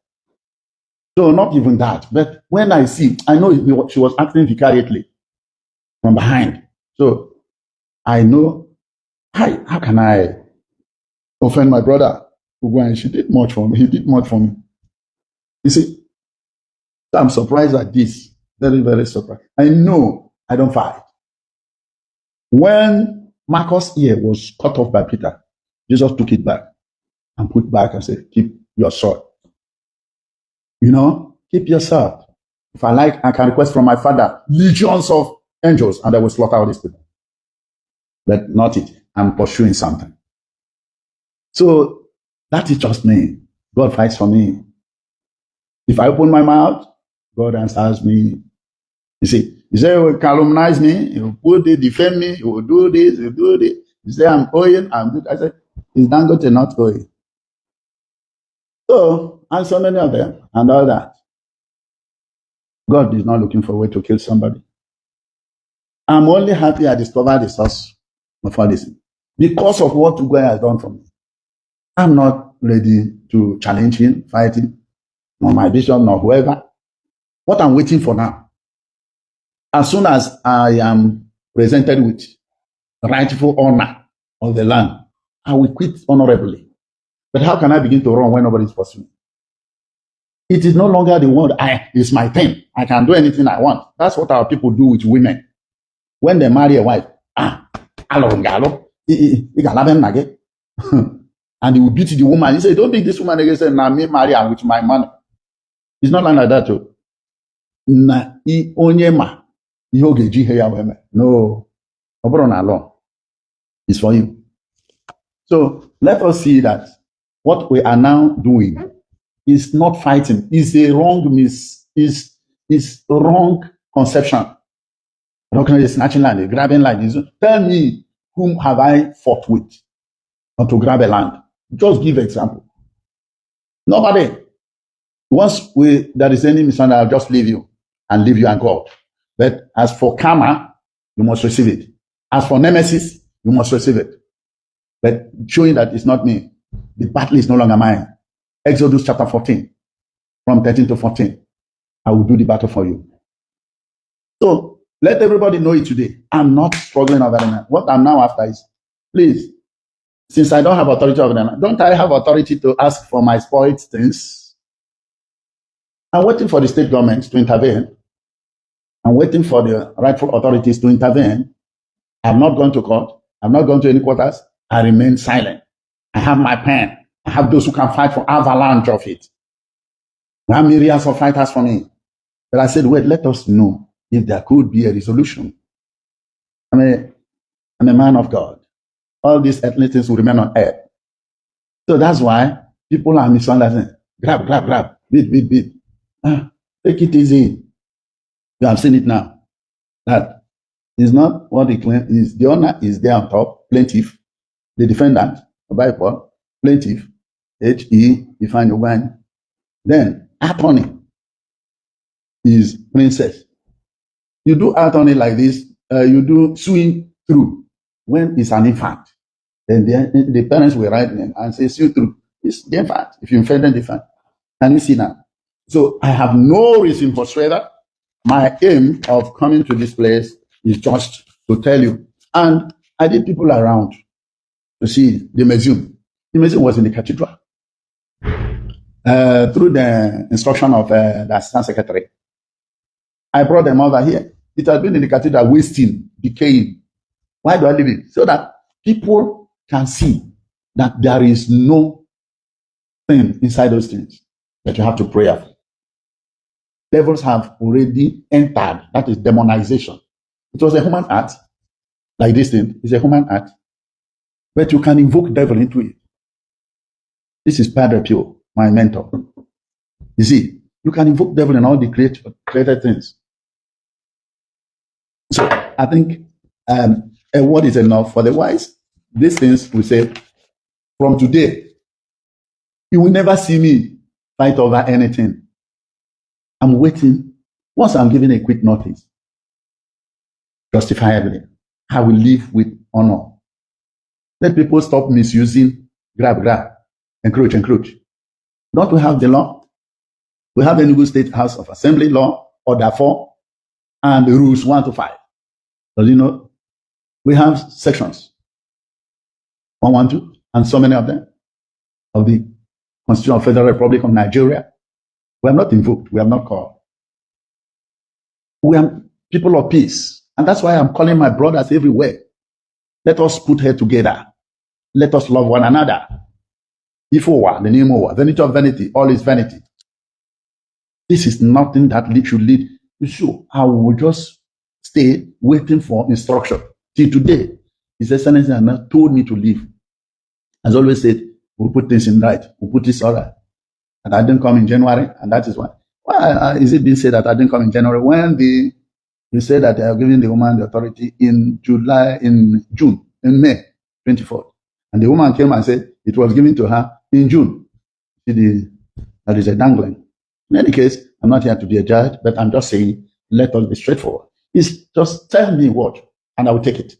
So not even that. But when I see, I know she was acting vicariously from behind. So I know, how can I offend my brother? She did much for me. He did much for me. You see, I'm surprised at this. Very, very surprised. I know I don't fight. When Marcus' ear was cut off by Peter, Jesus took it back and put back and say, keep your sword. Keep your sword. If I like, I can request from my Father legions of angels, and I will slaughter all these people. But not it. I'm pursuing something. So that is just me. God fights for me. If I open my mouth, God answers me. You say, he will calumnize me, he will put it, defend me, he will do this, he will do this. You say, I'm oil, I'm good. I say, is Dangote not oil? So, and so many of them, and all that. God is not looking for a way to kill somebody. I'm only happy I discovered the source of all this. Because of what God has done for me. I'm not ready to challenge him, fight him, nor my bishop, nor whoever. What I'm waiting for now, as soon as I am presented with rightful honor of the land, I will quit honorably. But how can I begin to run when nobody is pursuing? It is no longer the word, it's my thing. I can do anything I want. That's what our people do with women. When they marry a wife, and he will beat the woman. He said, don't beat this woman again. He said, now me marry her with my money. It's not like that, too. No. It's for you. So let us see that what we are now doing is not fighting. It's a wrong is wrong conception. Snatching land, grabbing land. Tell me, whom have I fought with or to grab a land? Just give example. Nobody. Once there is any mission, I'll just leave you and go out. But as for karma, you must receive it. As for nemesis, you must receive it. But showing that it's not me. The battle is no longer mine. Exodus chapter 14, from 13 to 14. I will do the battle for you. So let everybody know it today. I'm not struggling over the land. What I'm now after is, please, since I don't have authority over the land, don't I have authority to ask for my spoiled things? I'm waiting for the state governments to intervene. I'm waiting for the rightful authorities to intervene. I'm not going to court. I'm not going to any quarters. I remain silent. I have my pen. I have those who can fight for avalanche of it. There are myriads of fighters for me. But I said, wait, let us know if there could be a resolution. I'm a man of God. All these ethnic things will remain on earth. So that's why people are misunderstanding. Grab. Beat. Take it easy. You have seen it now. That is not what the claim is. The owner is there on top, plaintiff, the defendant, the Bible, plaintiff, H-E, define your one. Then attorney is princess. You do attorney like this, you do suing through when it's an infant. Then the parents will write them and say sue through. It's the infant. If you offend the infant, can you see now? So I have no reason whatsoever. My aim of coming to this place is just to tell you. And I did people around to see the museum. The museum was in the cathedral. Through the instruction of the assistant secretary, I brought them over here. It has been in the cathedral, wasting, decaying. Why do I leave it? So that people can see that there is no thing inside those things that you have to pray for. Devils have already entered. That is demonization. It was a human act, like this thing. It's a human act. But you can invoke devil into it. This is Padre Pio, my mentor. You see, you can invoke devil in all the created things. So I think a word is enough for the wise. These things we say, from today, you will never see me fight over anything. I'm waiting. Once I'm given a quick notice, justifiably, I will live with honor. Let people stop misusing grab, encroach. Don't we have the law? We have the Enugu State House of Assembly law, Order 4, and the rules 1 to 5. Does you know? We have sections 112, and so many of them, of the Constitution of the Federal Republic of Nigeria. We have not invoked. We have not called. We are people of peace. And that's why I'm calling my brothers everywhere. Let us put here together. Let us love one another. Ifowa, the name over, vanity of vanity, all is vanity. This is nothing that should lead. So I will just stay waiting for instruction. Till today, His Excellency has not told me to leave. As always said, we'll put things in right, we'll put this all right. And I didn't come in January, and that is why. Why is it being said that I didn't come in January when you said that they are giving the woman the authority in May 24th. And the woman came and said it was given to her in June. That is a dangling. In any case, I'm not here to be a judge, but I'm just saying, let us be straightforward. It's just tell me what, and I will take it.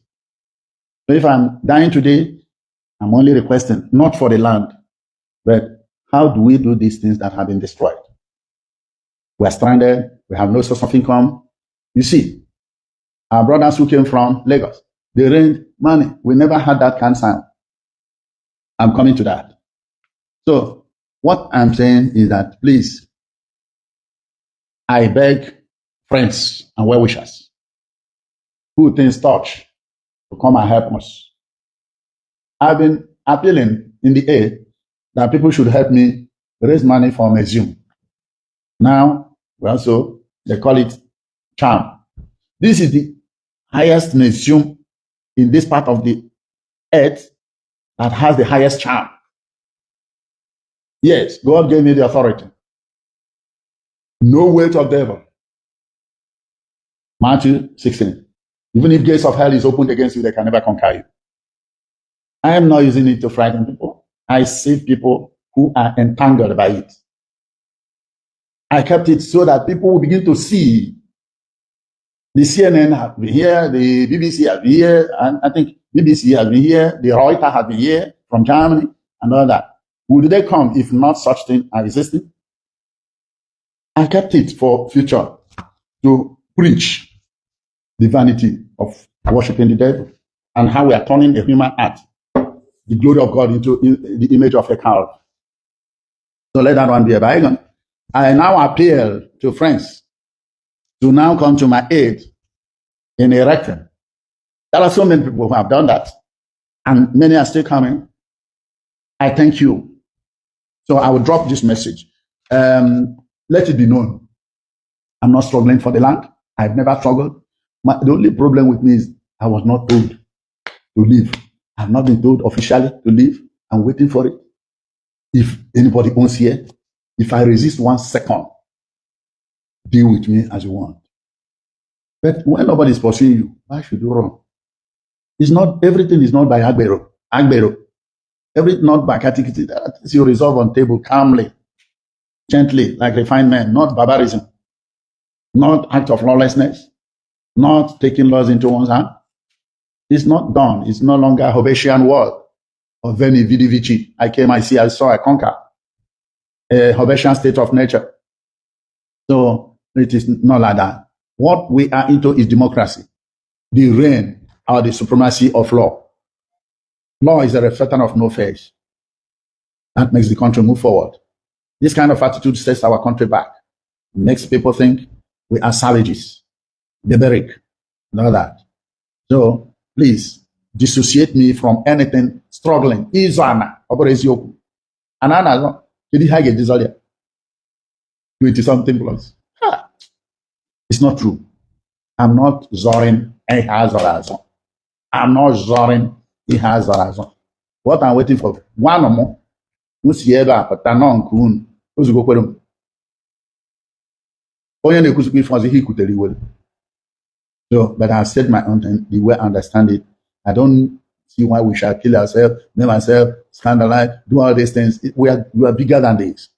So if I'm dying today, I'm only requesting, not for the land, but how do we do these things that have been destroyed? We're stranded, we have no source of income. You see, our brothers who came from Lagos, they rained money. We never had that kind of sound. I'm coming to that. So what I'm saying is that, please, I beg friends and well-wishers who things touch to come and help us. I've been appealing in the air that people should help me raise money for museum. Now, they call it charm. This is the highest museum in this part of the earth that has the highest charm. Yes, God gave me the authority. No weight of devil. Matthew 16. Even if gates of hell is opened against you, they can never conquer you. I am not using it to frighten people. I save people who are entangled by it. I kept it so that people will begin to see. The CNN have been here, the BBC has been here, and I think BBC has been here, the Reuters has been here from Germany, and all that. Would they come if not such things are existing? I kept it for future to preach the vanity of worshiping the devil and how we are turning a human act, the glory of God, into the image of a cow. So let that one be a bygone. I now appeal to friends to now come to my aid in erecting. There are so many people who have done that, and many are still coming. I thank you. So I will drop this message. Let it be known. I'm not struggling for the land. I've never struggled. The only problem with me is I was not told to leave. I've not been told officially to leave. I'm waiting for it. If anybody owns here, if I resist 1 second, deal with me as you want. But when nobody is pursuing you, why should you run? It's not, everything is not by Agbero. Everything not by category. That is you resolve on table calmly, gently, like refined men, not barbarism, not act of lawlessness, not taking laws into one's hand. It's not done. It's no longer a Hobbesian world of veni vidi vici. I came, I see, I saw, I conquer. A Hobbesian state of nature. So it is not like that. What we are into is democracy, the reign or the supremacy of law. Law is a reflection of no face. That makes the country move forward. This kind of attitude sets our country back. It makes people think we are savages, barbaric, and all that. So please dissociate me from anything struggling. Izana, Oborezioku. And I know, did he have a desire? 20-something plus. It's not true. I'm not zoring Ehazorazon. I'm not zoring Ehazorazon. What I'm waiting for, one or more, Musieba, but Tanon Kun, who's go for them. Only the Kusuki for the Hikuteri will. So, but I said my own thing, the way I understand it. I don't see why we shall kill ourselves, make ourselves, scandalize, do all these things. We are bigger than this.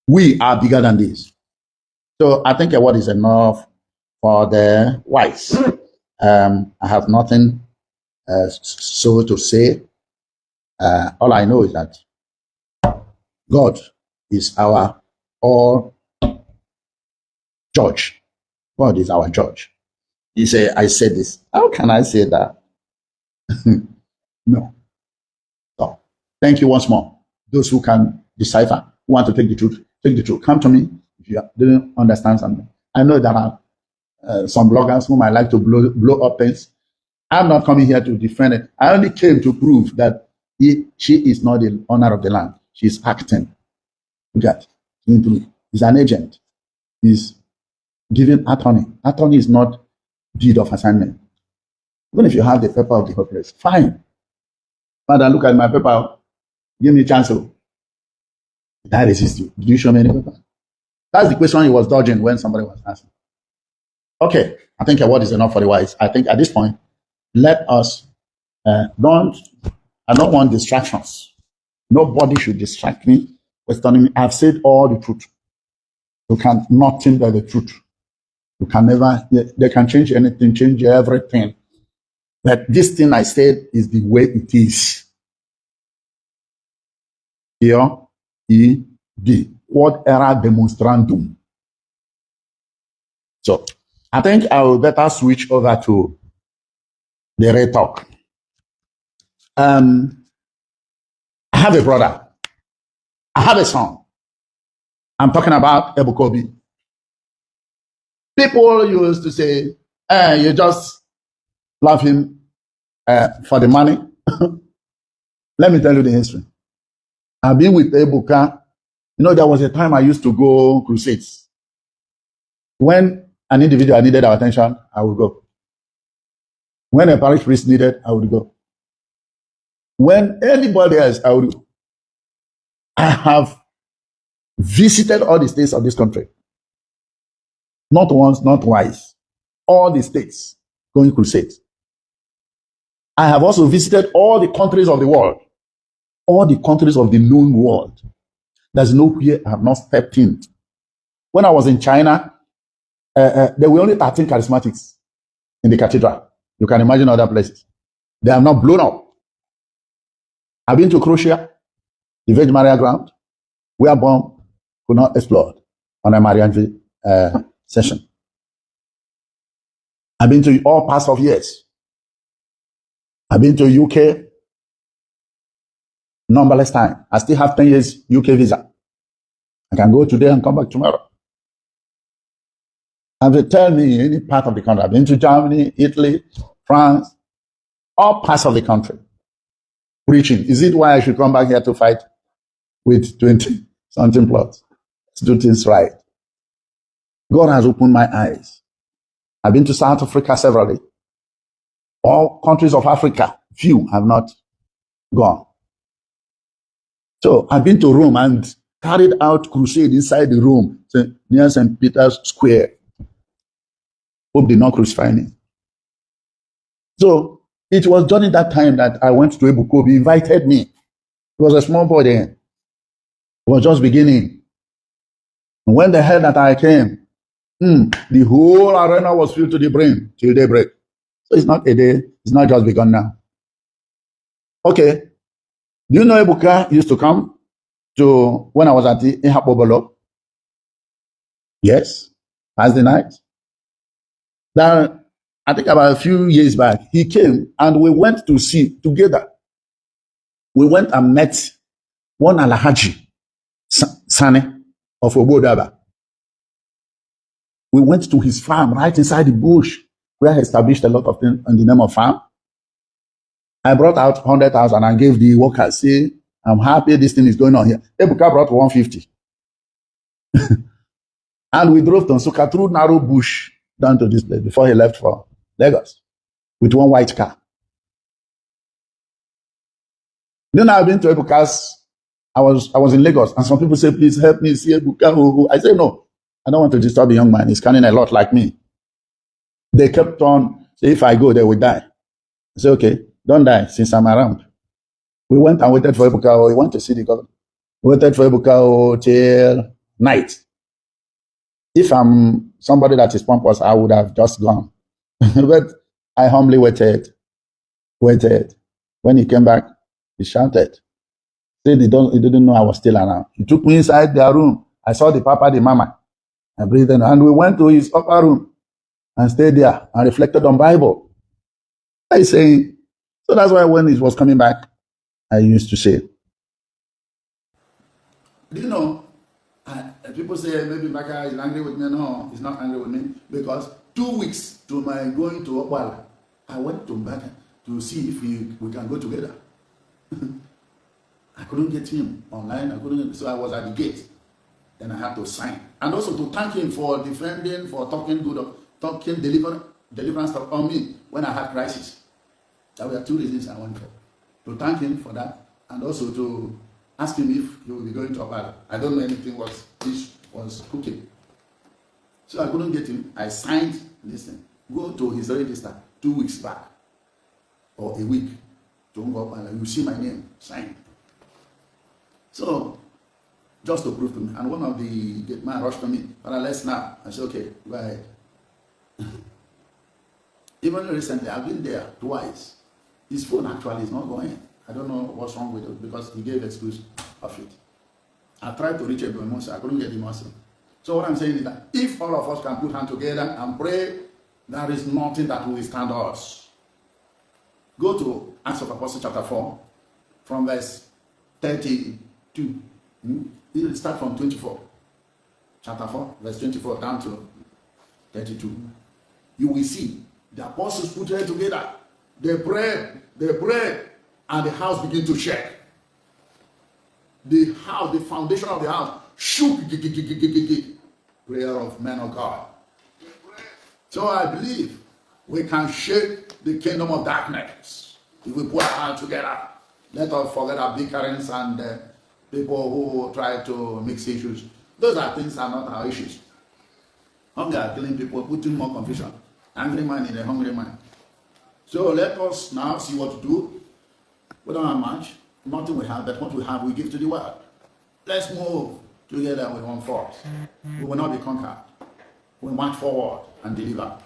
We are bigger than this. So I think a word is enough for the wise. I have nothing so to say. All I know is that God is our all judge. God is our judge. He said, I said this. How can I say that? No. So, thank you once more. Those who can decipher, who want to take the truth, take the truth. Come to me if you didn't understand something. I know there are some bloggers who might like to blow up things. I'm not coming here to defend it. I only came to prove that She is not the owner of the land. She's acting. Look at it. He's an agent. He's giving attorney. Attorney is not deed of assignment. Even if you have the paper of the whole place, fine. Father, look at my paper. Give me a chance. Did I resist you? Did you show me any paper? That's the question he was dodging when somebody was asking. Okay, I think a word is enough for the wise. I think at this point, let us I don't want distractions. Nobody should distract me, questioning me. I've said all the truth. You can nothing but the truth. You can never, they can change anything, change everything. But this thing I said is the way it is. Here, quod era demonstrandum. So, I think I will better switch over to the Ray talk. I have a brother. I have a son. I'm talking about Ebukobi. People used to say, you just love him for the money. Let me tell you the history. I've been with Ebuka. You know, there was a time I used to go crusades. When an individual needed our attention, I would go. When a parish priest needed, I would go. When anybody else, I would go. I have visited all the states of this country. Not once, not twice. All the states going crusades. I have also visited all the countries of the world. All the countries of the known world. There's nowhere I have not stepped in. When I was in China, there were only 13 charismatics in the cathedral. You can imagine other places. They have not blown up. I've been to Croatia, the Virgin Maria ground, where bomb could not explode on a Marian session. I've been to all parts of years. I've been to UK numberless time. I still have 10 years UK visa. I can go today and come back tomorrow. And they tell me any part of the country. I've been to Germany, Italy, France, all parts of the country. Preaching. Is it why I should come back here to fight with 20 something plots? Let's do things right. God has opened my eyes. I've been to South Africa severally. All countries of Africa, few have not gone. So I've been to Rome and carried out crusade inside the Rome near St. Peter's Square. Hope did not crucify me. So it was during that time that I went to Ebukobi. He invited me. He was a small boy then. He was just beginning. And when they heard that I came, the whole arena was filled to the brim till daybreak. So it's not a day. It's not just begun now. Okay. Do you know Ebuka used to come to when I was at the Ihapobolo? Yes. Past the night. Now, I think about a few years back, he came and we went to see together. We went and met one Alhaji Sane of Obodaba. We went to his farm right inside the bush where he established a lot of things in the name of farm. I brought out 100,000 and gave the workers, say, I'm happy this thing is going on here. Ebuka brought 150. And we drove to Nsukka through narrow bush down to this place before he left for Lagos with one white car. Then I've been to Ebuka's. I was in Lagos and some people say, please help me see Ebuka. I say, no, I don't want to disturb the young man. He's carrying a lot like me. They kept on, say, if I go, they will die. I say, okay, don't die since I'm around. We went and waited for Ebuka. We went to see the governor. We waited for Ebuka till night. If I'm somebody that is pompous, I would have just gone. But I humbly waited. When he came back, he shouted. Said he didn't know I was still around. He took me inside their room. I saw the papa, the mama. I breathed in, and we went to his upper room and stayed there and reflected on Bible. I say, so that's why when he was coming back, I used to say, do you know, people say maybe Baka is angry with me. No, he's not angry with me because 2 weeks to my going to Okwala, I went to Baka to see if we can go together. I couldn't get him online. So I was at the gate. Then I had to sign. And also to thank him for defending, for talking deliverance on me when I had crisis. There were two reasons I went for. To thank him for that, and also to ask him if he will be going to Obada. I don't know anything was cooking. So I couldn't get him. I signed, listen, go to his register 2 weeks back, or a week. Don't go up and you see my name, sign. So, just to prove to me, and one of the gate man rushed to me, but let's now. I said, okay, go ahead. Even recently, I've been there twice. His phone actually is not going. I don't know what's wrong with it because he gave excuse of it. I tried to reach him, I couldn't get him also. So what I'm saying is that if all of us can put hands together and pray, there is nothing that will withstand us. Go to Acts of Apostles chapter 4, from verse 32. It will start from 24. Chapter 4, verse 24 down to 32. You will see the apostles put it together. They prayed, and the house began to shake. The house, the foundation of the house shook. Prayer of men of God. So I believe we can shake the kingdom of darkness if we put our hands together. Let us forget our bickerings and people who try to mix issues. Those are things that are not our issues. Hunger are killing people, putting more confusion. Angry man in a hungry man. So let us now see what to do. We don't have much. Nothing we have, but what we have we give to the world. Let's move together with one force. We will not be conquered. We march forward and deliver.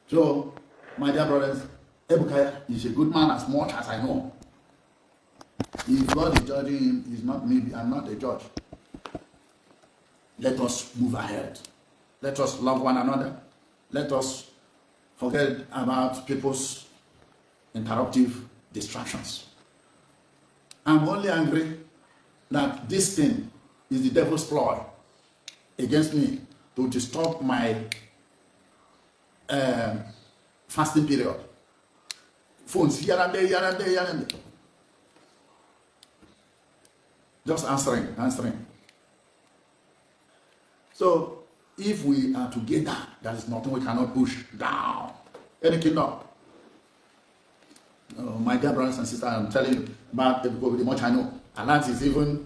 So, my dear brothers, Ebukaya is a good man as much as I know. If God is judging him, he's not me, I'm not a judge. Let us move ahead. Let us love one another. Let us forget about people's interruptive distractions. I'm only angry that this thing is the devil's ploy against me to disturb my fasting period. Phones here and there, here and there, here and there. Just answering. So, if we are together, there is nothing we cannot push down. Any kingdom. My dear brothers and sisters, I'm telling you about the much I know. Allah is even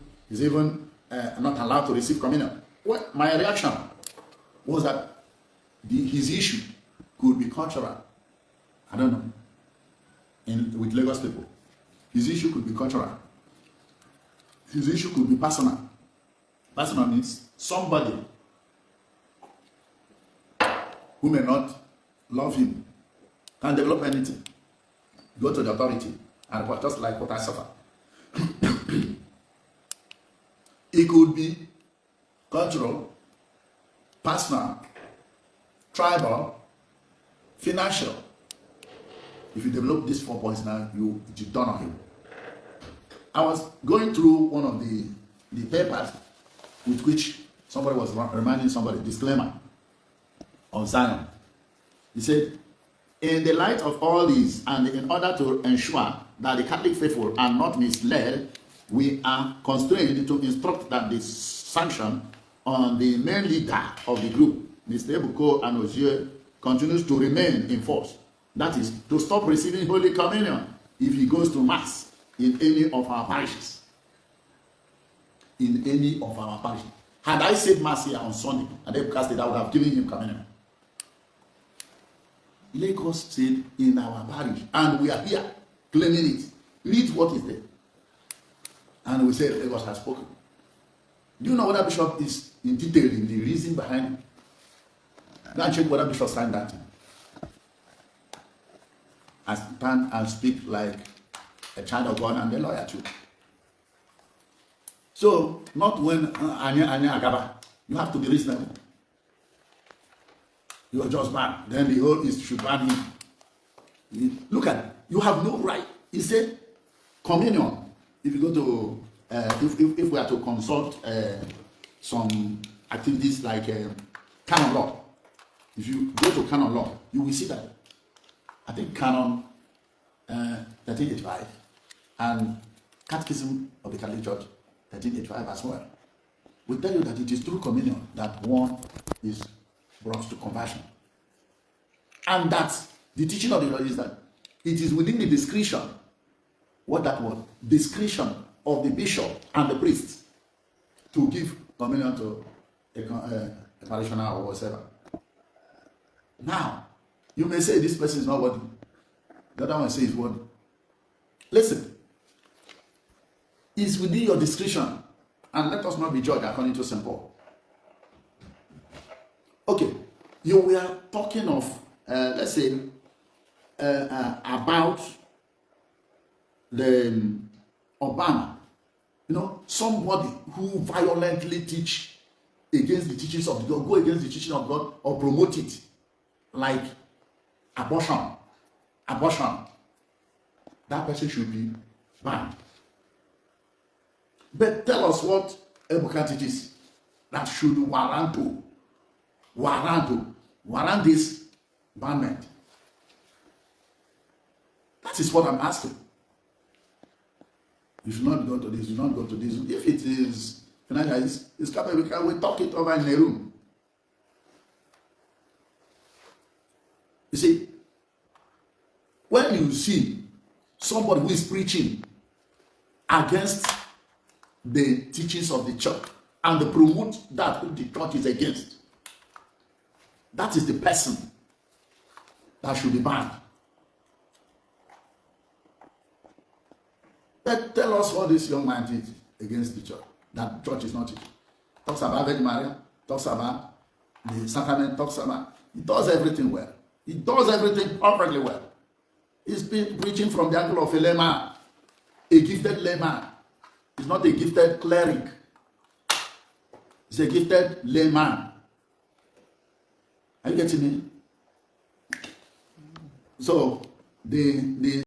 not allowed to receive communion. Well, my reaction was that his issue could be cultural. I don't know. With Lagos people, his issue could be cultural. His issue could be personal. Personal means somebody who may not love him can develop anything. Go to the authority and report, just like what I suffer. It could be cultural, personal, tribal, financial. If you develop these 4 points now, it's done on him. I was going through one of the papers with which somebody was reminding somebody, disclaimer, on Zion. He said, in the light of all this, and in order to ensure that the Catholic faithful are not misled, we are constrained to instruct that the sanction on the main leader of the group, Mr. Ebuko and Ozier, continues to remain in force. That is, to stop receiving Holy Communion if he goes to Mass in any of our parishes. In any of our parishes. Had I said Mass here on Sunday, and Ebuka State, I would have given him communion. Lagos said in our parish, and we are here claiming it. Read what is there. And we said Lagos has spoken. Do you know whether Bishop is in detail in the reason behind it? Go and check whether Bishop signed that. I stand and speak like a child of God and a lawyer too. So, not when Anya Agaba, you have to be reasonable. You are just bad. Then the whole is should ban him. Look at it. You have no right. He said, communion. If you go to, if we are to consult some activities like canon law, if you go to canon law, you will see that I think canon 1385 and Catechism of the Catholic Church, 1385 as well, will tell you that it is through communion that one is brought to conversion. And that the teaching of the Lord is that it is within the discretion, what that word, discretion of the bishop and the priest to give communion to a parishioner or whatever. Now, you may say this person is not worthy. The other one says is worthy. Listen, it's within your discretion, and let us not be judged according to St. Paul. Okay, you were talking of, let's say, about the Obama, somebody who violently teach against the teachings of God, go against the teaching of God, or promote it, like abortion. That person should be banned. But tell us what Ebuka teaches that should warrant this banment. That is what I'm asking. You should not go to this, you should not go to this. If it is financial, it's capable, we talk it over in a room. You see, when you see somebody who is preaching against the teachings of the church and they promote that which the church is against, that is the person that should be banned. But tell us what this young man did against the church, that the church is not teaching. Talks about Virgin Maria, talks about the sacrament, talks about, he does everything well. He does everything perfectly well. He's been preaching from the angle of a layman, a gifted layman. He's not a gifted cleric. He's a gifted layman. Are you getting me? So the